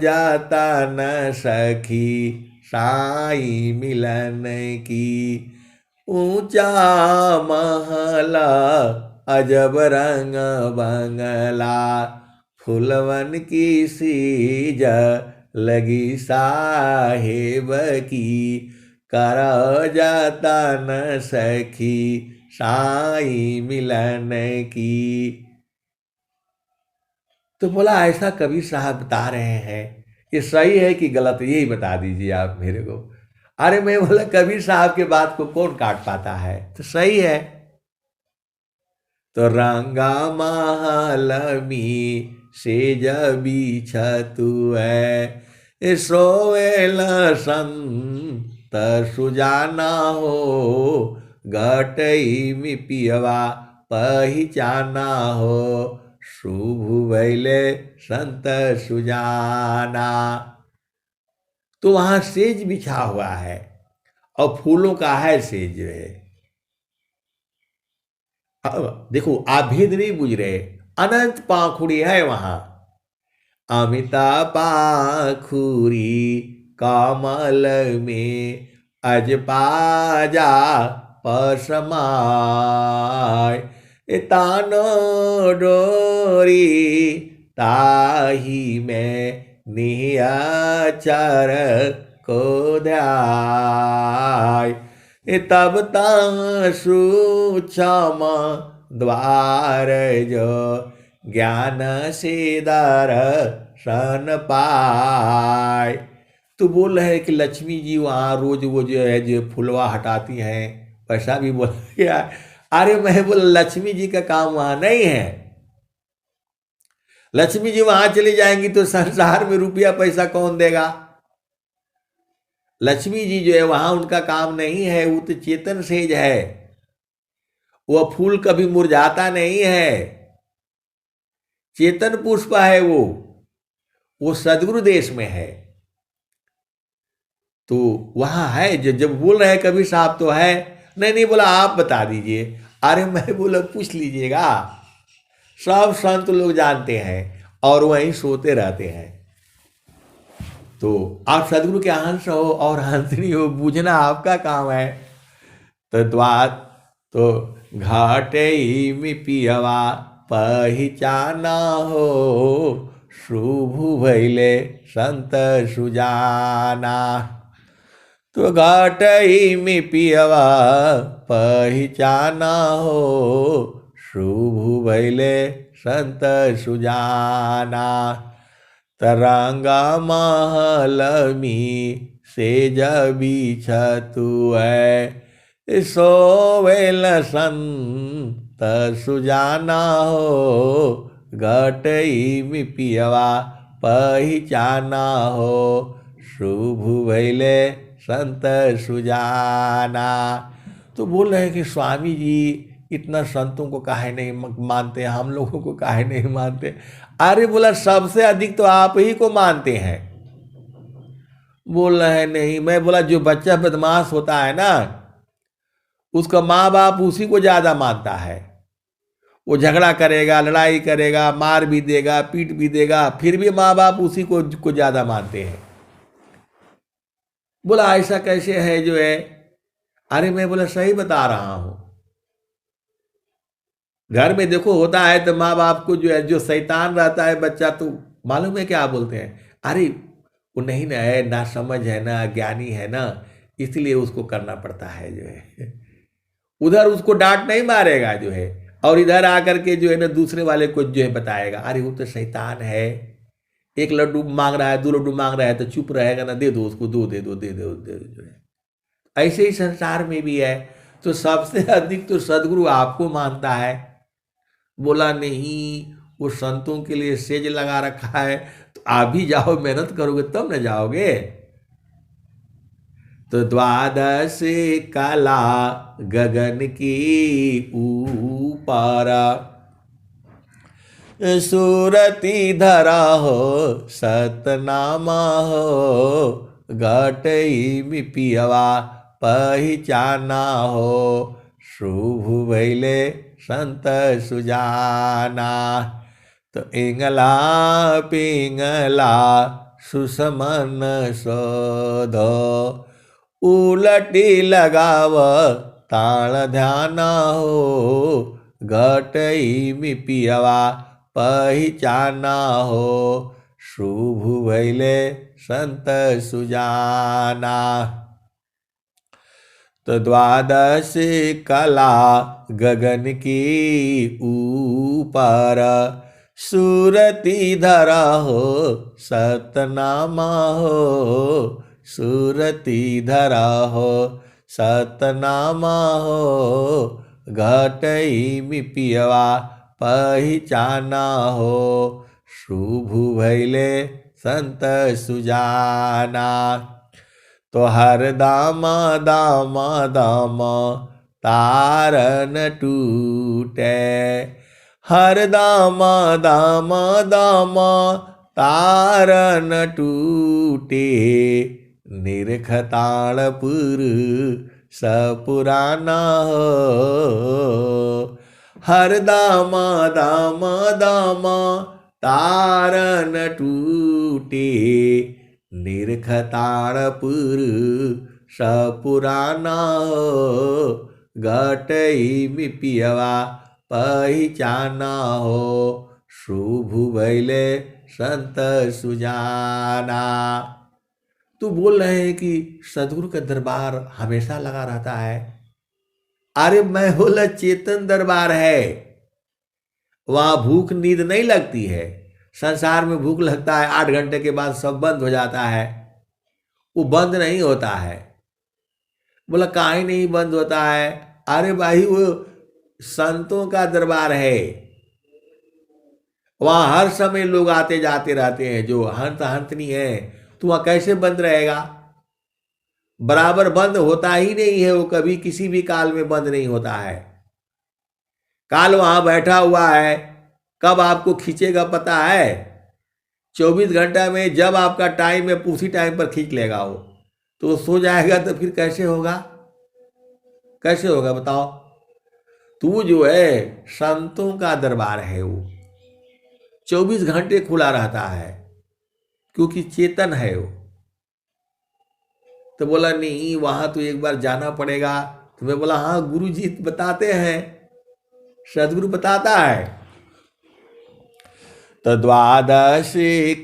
जाता न सखी साई मिलन की, ऊंचा महला अजब रंग बंगला, फुलवन की सीज लगी साहेब की, कर जाता न सखी साई मिलन की। तो बोला ऐसा कबीर साहब बता रहे हैं, ये सही है कि गलत, यही बता दीजिए आप मेरे को। अरे मैं बोला कबीर साहब के बात को कौन काट पाता है, तो सही है। तो रंगा महालमी से जबी छतु है, सोवेल संत सुजाना हो, घटई में पियवा पहचाना हो, शुभ भैले संत सुजाना। तो वहां सेज बिछा हुआ है और फूलों का है सेज जो है। अब देखो आप भेद नहीं बुझ रहे, अनंत पाखुड़ी है वहां, अमिता पाखुरी कमल में अजपाजा पसमाय, तानो डोरी ताही में नियाचर को ध्याय, तब सूक्ष्म द्वार जो ज्ञान से दर्शन पाय। तो बोल रहे कि लक्ष्मी जी वहाँ रोज वो जो है जो फुलवा हटाती हैं, पैसा भी बोल गया। अरे मैं बोला लक्ष्मी जी का काम वहाँ नहीं है। लक्ष्मी जी वहां चली जाएंगी तो संसार में रुपया पैसा कौन देगा? लक्ष्मी जी जो है वहां उनका काम नहीं है, वो तो चेतन सेज है, वह फूल कभी मुरझाता नहीं है, चेतन पुष्प है वो सदगुरु देश में है। तो वहां है जब बोल रहे हैं कबीर साहब तो है, नहीं बोला आप बता दीजिए। अरे मैं बोला पूछ लीजिएगा, सब संत लोग जानते हैं और वहीं सोते रहते हैं। तो आप सदगुरु के हंस हो और हंसनी हो, बूझना आपका काम है। तो द्वार तो घाटे में पियवा पहचाना हो, शुभ भैले संत सुजाना। तो घाटे में पियवा पहचाना हो, शुभ भैले संत सुजाना। तरंगा महलमी से जबी छतु है, सोवेल संत सुजाना हो, घटई में पियवा पहचाना हो, शुभ भैले संत सुजाना। तो बोल रहे हैं कि स्वामी जी इतना संतों को काहे नहीं मानते, हम लोगों को काहे नहीं मानते? अरे बोला सबसे अधिक तो आप ही को मानते हैं। बोल रहे हैं नहीं। मैं बोला जो बच्चा बदमाश होता है ना, उसका माँ बाप उसी को ज्यादा मानता है। वो झगड़ा करेगा, लड़ाई करेगा, मार भी देगा, पीट भी देगा, फिर भी माँ बाप उसी को ज्यादा मानते हैं। बोला ऐसा कैसे है जो है? अरे मैं बोला सही बता रहा हूं। घर में देखो होता है तो माँ बाप को जो है, जो शैतान रहता है बच्चा, तो मालूम है क्या बोलते हैं? अरे वो नहीं ना है, ना समझ है, ना ज्ञानी है ना, इसलिए उसको करना पड़ता है जो है। उधर उसको डांट नहीं मारेगा जो है, और इधर आकर के जो है ना दूसरे वाले को जो है बताएगा, अरे वो तो शैतान है, एक लड्डू मांग रहा है, 2 लड्डू मांग रहा है, तो चुप रहेगा ना, दे दो उसको, दे दो जो है। ऐसे ही संसार में भी है। तो सबसे अधिक तो सदगुरु आपको मानता है। बोला नहीं, वो संतों के लिए सेज लगा रखा है, तो आप भी जाओ, मेहनत करोगे तब न जाओगे। तो द्वादश कला गगन की ऊपर, सूरती धरा हो सतनामा हो, घटई में पियवा पहचाना हो, शुभ भैले संत सुजाना। तो इंगला पिंगला सुसमन शोध, उलटी लगाव ताल ध्याना हो, घटई मि पियवा पहचाना हो, शुभ भैले संत सुजाना। तो द्वादश कला गगन की ऊपर, सूरती धरा हो सतनामा हो, सूरती धरा हो सतनामा हो, घटई मि पियवा पहचाना हो, शुभ भैले संत सुजाना। तो हर दामा दामा दामा तारन टूटे, हर दामा दामा दामा तारन टूटे, निरखताणपुर सपुराना हो, हर दामा दामा दामा तारन टूटे, निरखताणपुर सपुराना हो, घटई मि पियवा पहचाना हो, शुभ भैले संत सुजाना। तू बोल रहे हैं कि सदगुरु का दरबार हमेशा लगा रहता है। अरे मैं बोला चेतन दरबार है, वहां भूख नींद नहीं लगती है। संसार में भूख लगता है, 8 घंटे के बाद सब बंद हो जाता है, वो बंद नहीं होता है। बोला काहे नहीं बंद होता है? अरे भाई वो संतों का दरबार है, वहां हर समय लोग आते जाते रहते हैं। जो हंत हंतनी है तो वहां कैसे बंद रहेगा? बराबर बंद होता ही नहीं है वो, कभी किसी भी काल में बंद नहीं होता है। काल वहां बैठा हुआ है, कब आपको खींचेगा पता है? 24 घंटा में जब आपका टाइम है उसी टाइम पर खींच लेगा वो। तो सो जाएगा तो फिर कैसे होगा? कैसे होगा बताओ? तू जो है संतों का दरबार है, वो 24 घंटे खुला रहता है क्योंकि चेतन है वो। तो बोला नहीं वहां तो एक बार जाना पड़ेगा। तो मैं बोला हाँ गुरु जी बताते हैं, सदगुरु बताता है। तो द्वादश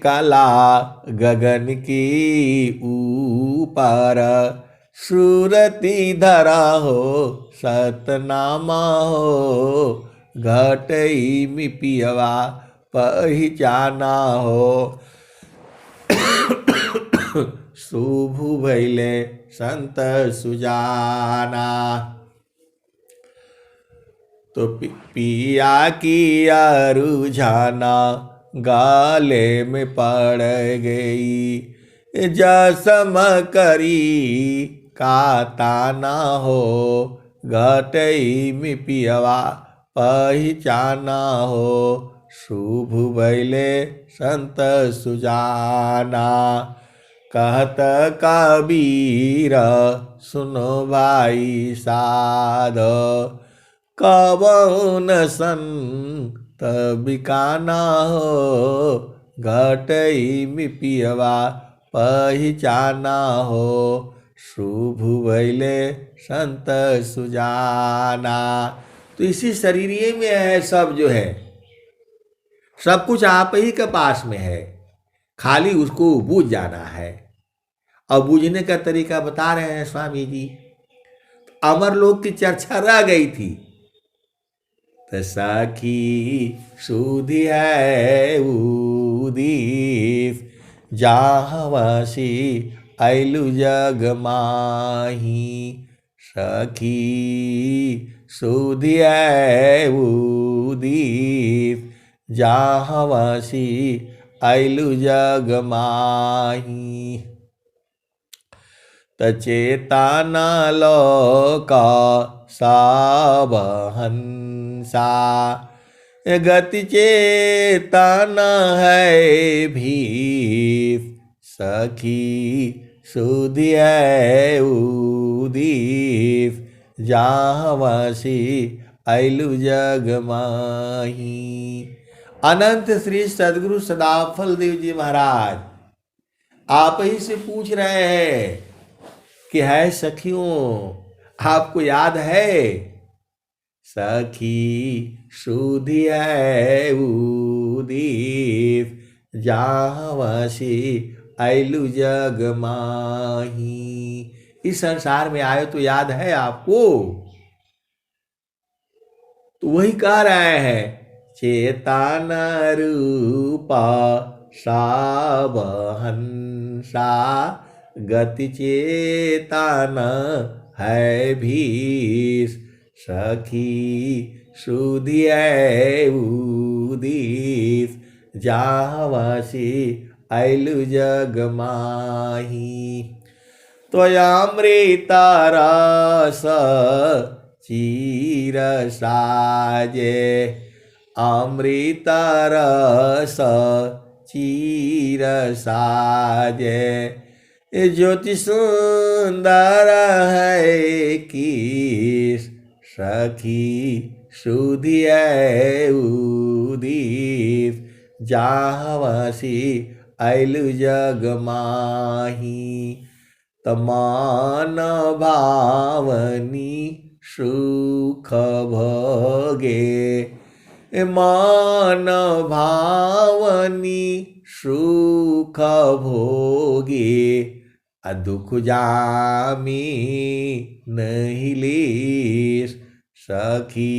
कला गगन की ऊपर, सूरती धरा हो सतनामा हो, घटई मि पियवा पहचाना हो, शुभ भैले संत सुजाना। तो पिया की रुझाना गाले में पड़ गई, जसम करी का ताना हो, घटई मि पियवा पहचाना हो, शुभ भैले संत सुजाना। कहत कबीर सुनो भाई साध, कबन संत बिकाना हो, घटई मि पियवा पहचाना हो, शुभ भैले संत सुजाना। तो इसी शरीरिये में है सब, जो है सब कुछ आप ही के पास में है, खाली उसको बूझ जाना है। और बूझने का तरीका बता रहे हैं स्वामी जी। अमरलोक की चर्चा रह गई थी। तो सखी सुधी है उदीस, जाहवासी ऐलु जग माही, सखी सुधी है उदीस, जाहवासी ऐलु जग माही। तचेताना लोका सब हंसा, गति चेतना है भीस, सखी सुधी है उदीस, जाहवासी ऐलु जग माही। अनंत श्री सदगुरु सदाफल देव जी महाराज आप ही से पूछ रहे हैं कि है सखियों, आपको याद है सखी सुधी है उदित जाहवासी ऐलु जग माही। इस संसार में आए तो याद है आपको? तो वही कह रहे हैं चेतन रूपा सावहंसा गति चेतन है भीष सखी सुधी है उदित जाहवासी ऐलु जग माही। त्वयामृत रस चीर साजे अमृत रस चीर साजे ज्योति सुंदर है किस सखी सुधी है उदित जाहवासी ऐलु जग माही। तमान भावनी सुख भोगे मान भावनी सुख भोगे दुख जामी नहीं लीस सखी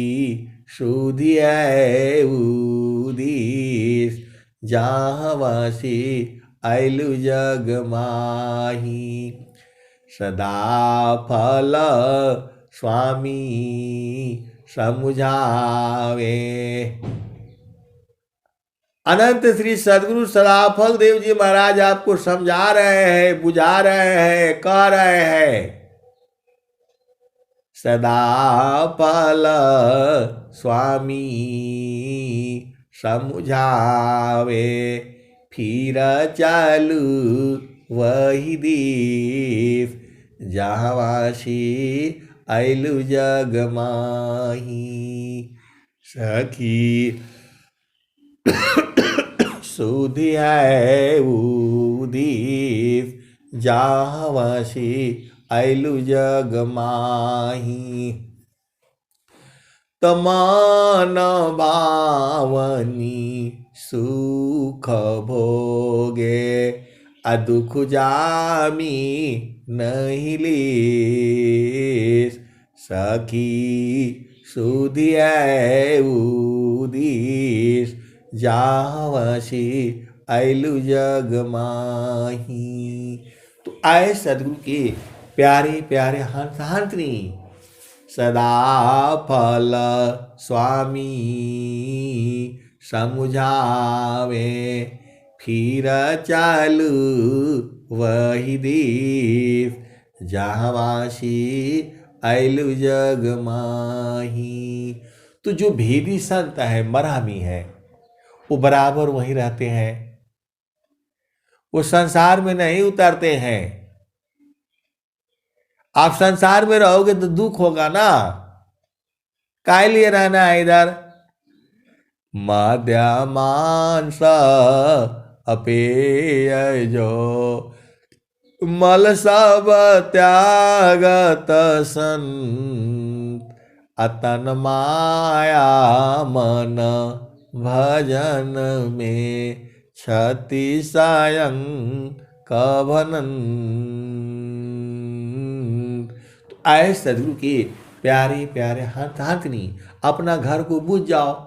सुधी है उदित जाहवासी ऐलु जग माही। सदा फल स्वामी समुझावे। अनंत श्री सदगुरु सदाफल देव जी महाराज आपको समझा रहे हैं, बुझा रहे हैं, कह रहे हैं सदा फल स्वामी समुझावे फिर चालू वही दीप जाहवासी ऐलु जग माही। सखी सुधी है उदित जाहवासी ऐलु जग माही। तमान भावनी सुख भोगे दुख जामी नहीं लीस सखी सुधी है उदित जाहवासी ऐलु जग माही। तो आए सदगुरु के प्यारे प्यारे हंस हंसनी सदा फल स्वामी समुझावे फिर चालू वही दीप जाहवासी ऐलु जग माही। तो जो भेदी संत है, मरामी है, वो बराबर वहीं रहते हैं, वो संसार में नहीं उतरते हैं। आप संसार में रहोगे तो दुख होगा ना, काय लिए रहना है इधर। माध्यामांस अपेय जो मल सब त्यागत संत अतन माया मन भजन में क्षति सायं कभनन। तो आए सदगुरु के प्यारे प्यारे हंसनी अपना घर को बूझ जाओ।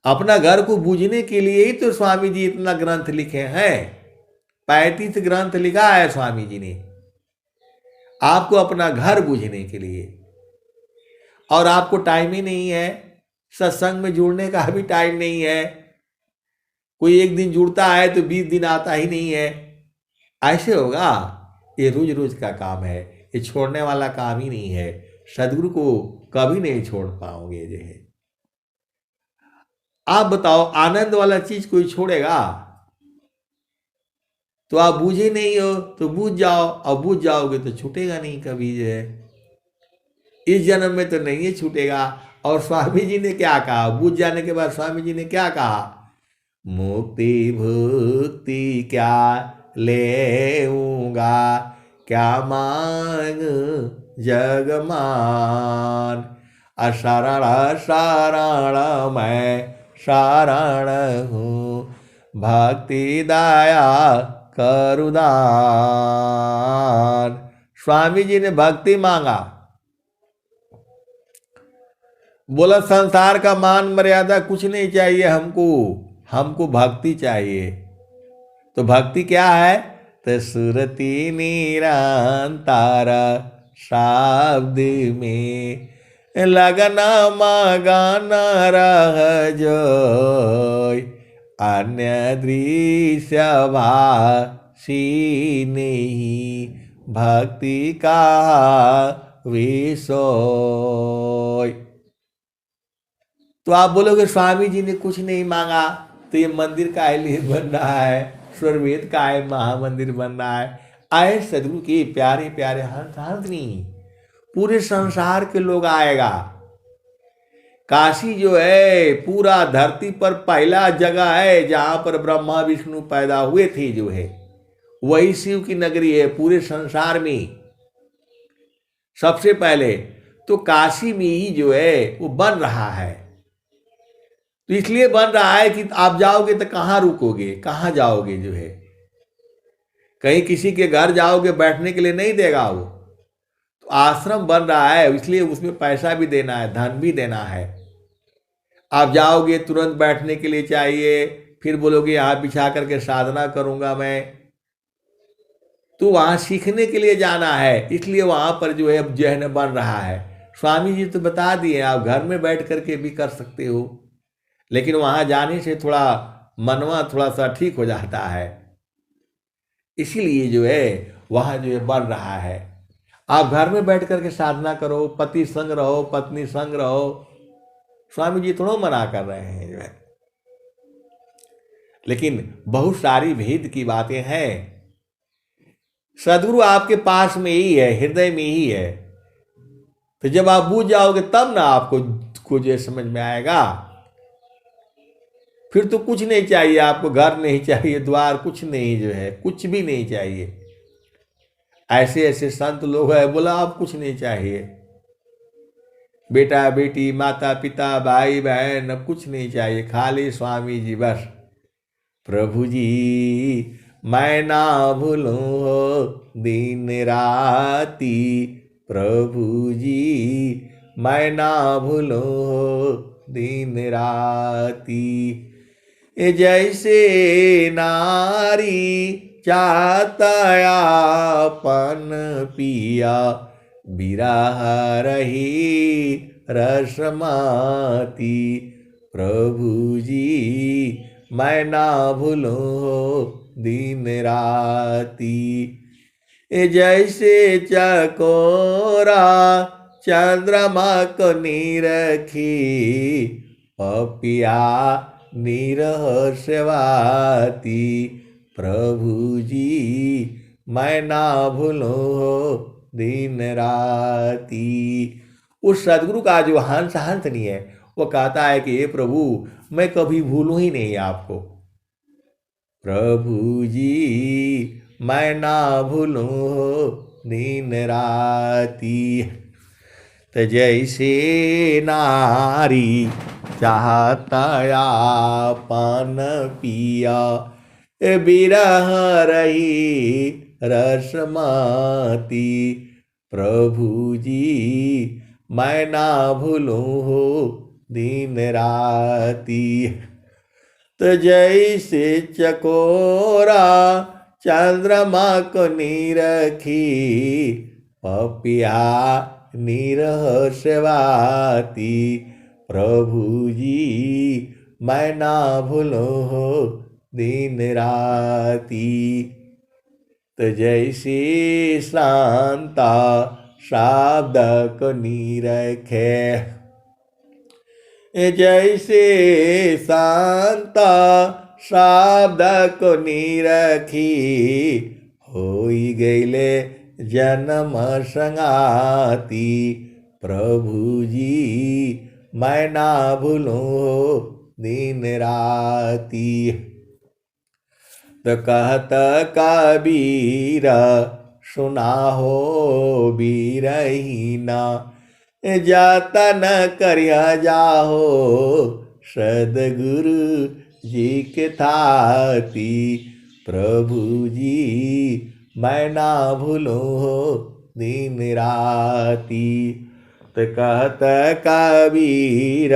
अपना घर को बूझने के लिए ही तो स्वामी जी इतना ग्रंथ लिखे हैं, 35 ग्रंथ लिखा है स्वामी जी ने आपको अपना घर बूझने के लिए। और आपको टाइम ही नहीं है, सत्संग में जुड़ने का भी टाइम नहीं है। कोई एक दिन जुड़ता है तो 20 दिन आता ही नहीं है, ऐसे होगा? ये रोज रोज का काम है, ये छोड़ने वाला काम ही नहीं है। सदगुरु को कभी नहीं छोड़ पाओगे। जो है आप बताओ, आनंद वाला चीज कोई छोड़ेगा? तो आप बूझे नहीं हो तो बूझ जाओ, अब बूझ जाओगे तो छूटेगा नहीं कभी जो है, इस जन्म में तो नहीं है छूटेगा। और स्वामी जी ने क्या कहा, बूझ जाने के बाद स्वामी जी ने क्या कहा, मुक्ति भुक्ति क्या लेऊंगा, क्या मांग जगमान, अशरण शरण मैं शरण हूँ, भक्ति दया करुदान। स्वामी जी ने भक्ति मांगा, बोला संसार का मान मर्यादा कुछ नहीं चाहिए हमको, हमको भक्ति चाहिए। तो भक्ति क्या है, तो सुरति निरंतर शब्द में लगन मगन रह जोय, अन्य दृश्य भाषी नहीं, भक्ति का विषय। तो आप बोलोगे स्वामी जी ने कुछ नहीं मांगा, तो ये मंदिर काहे लिए बन रहा है, स्वरवेद का है महामंदिर बन रहा है। आए सदगुरु के प्यारे प्यारे हंस नहीं, पूरे संसार के लोग आएगा। काशी जो है पूरा धरती पर पहला जगह है जहां पर ब्रह्मा विष्णु पैदा हुए थे, जो है वही शिव की नगरी है पूरे संसार में। सबसे पहले तो काशी में ही जो है वो बन रहा है। तो इसलिए बन रहा है कि आप जाओगे तो कहाँ रुकोगे, कहाँ जाओगे, जो है कहीं किसी के घर जाओगे बैठने के लिए नहीं देगा वो। तो आश्रम बन रहा है, इसलिए उसमें पैसा भी देना है, धन भी देना है। आप जाओगे तुरंत बैठने के लिए चाहिए, फिर बोलोगे यहाँ बिछा करके साधना करूंगा मैं, तो वहाँ सीखने के लिए जाना है, इसलिए वहाँ पर जो है अब जहन बन रहा है। स्वामी जी तो बता दिए आप घर में बैठ करके भी कर सकते हो, लेकिन वहाँ जाने से थोड़ा मनवा थोड़ा सा ठीक हो जाता है, इसीलिए जो है वहाँ जो है बन रहा है। आप घर में बैठ करके साधना करो, पति संग रहो, पत्नी संग रहो, स्वामी जी थोड़ा मना कर रहे हैं जो है। लेकिन बहुत सारी भेद की बातें हैं। सदगुरु आपके पास में ही है, हृदय में ही है। तो जब आप बूझ जाओगे तब ना आपको कुछ समझ में आएगा। फिर तो कुछ नहीं चाहिए आपको, घर नहीं चाहिए, द्वार कुछ नहीं, जो है कुछ भी नहीं चाहिए। ऐसे ऐसे संत लोग हैं, बोला आप कुछ नहीं चाहिए, बेटा बेटी माता पिता भाई बहन कुछ नहीं चाहिए, खाली स्वामी जी बस। प्रभु जी मैं ना भूलूं हो दिन राती, प्रभु जी मैं ना भूलूं हो दिन राती, जैसे नारी चाहता अपन पिया, बिरह रही रसमाती, प्रभु जी मैं ना भूलूं हो दिन राती, जैसे चकोरा चंद्रमा को निरखी, पपिया निरह सेवाती, प्रभु जी मैं ना भूलूं हो दिन राती। उस सदगुरु का जो हंस हंस नहीं है, वो कहता है कि हे प्रभु मैं कभी भूलूं ही नहीं आपको, प्रभु जी मैं ना भूलूं हो दिन राती। तो जैसे नारी चाहता अपन पिया, बिरह रही रसमाती, प्रभु जी मैं ना भूलूं हो दिन राती। तो जैसे चकोरा चंद्रमा को निरखी, पपिया निरह सेवाती, प्रभु जी मैं ना भूलूं हो दिन राती। तो जैसे शांता शब्द को निरखे, जैसे शांता शब्द को निरखी होई गईले जन्म संगाती। प्रभु जी मैं ना भूलूं दिन राती। तो कहत कबीर सुना हो बीरहीना, जतन करिया जाहो सदगुरु जी के थाती। प्रभु जी मैं ना भूलूं दिन राती। तो कहत कबीर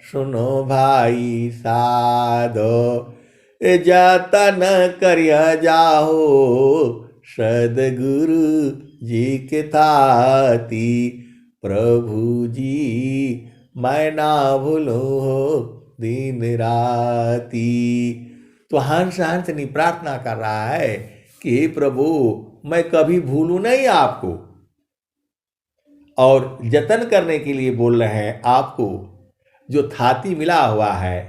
सुनो भाई साधो, जतन करिया जाहो सदगुरु जी के थाती। प्रभु जी मैं ना भूलूं दिन राती। तो हंसनी प्रार्थना कर रहा है कि हे प्रभु मैं कभी भूलूं नहीं आपको, और जतन करने के लिए बोल रहे हैं आपको। जो थाती मिला हुआ है,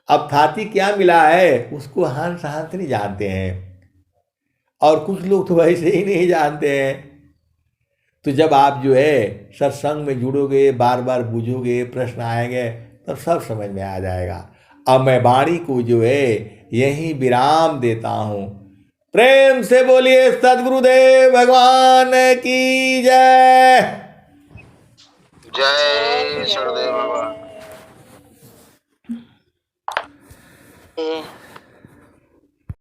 अब थाती क्या मिला है उसको हंस नहीं जानते हैं, और कुछ लोग तो वैसे ही नहीं जानते हैं। तो जब आप जो है सत्संग में जुड़ोगे, बार बार बूझोगे, प्रश्न आएंगे, तब सब समझ में आ जाएगा। अब मैं वाणी को जो है यहीं विराम देता हूं। प्रेम से बोलिए सद्गुरुदेव भगवान की जय। जय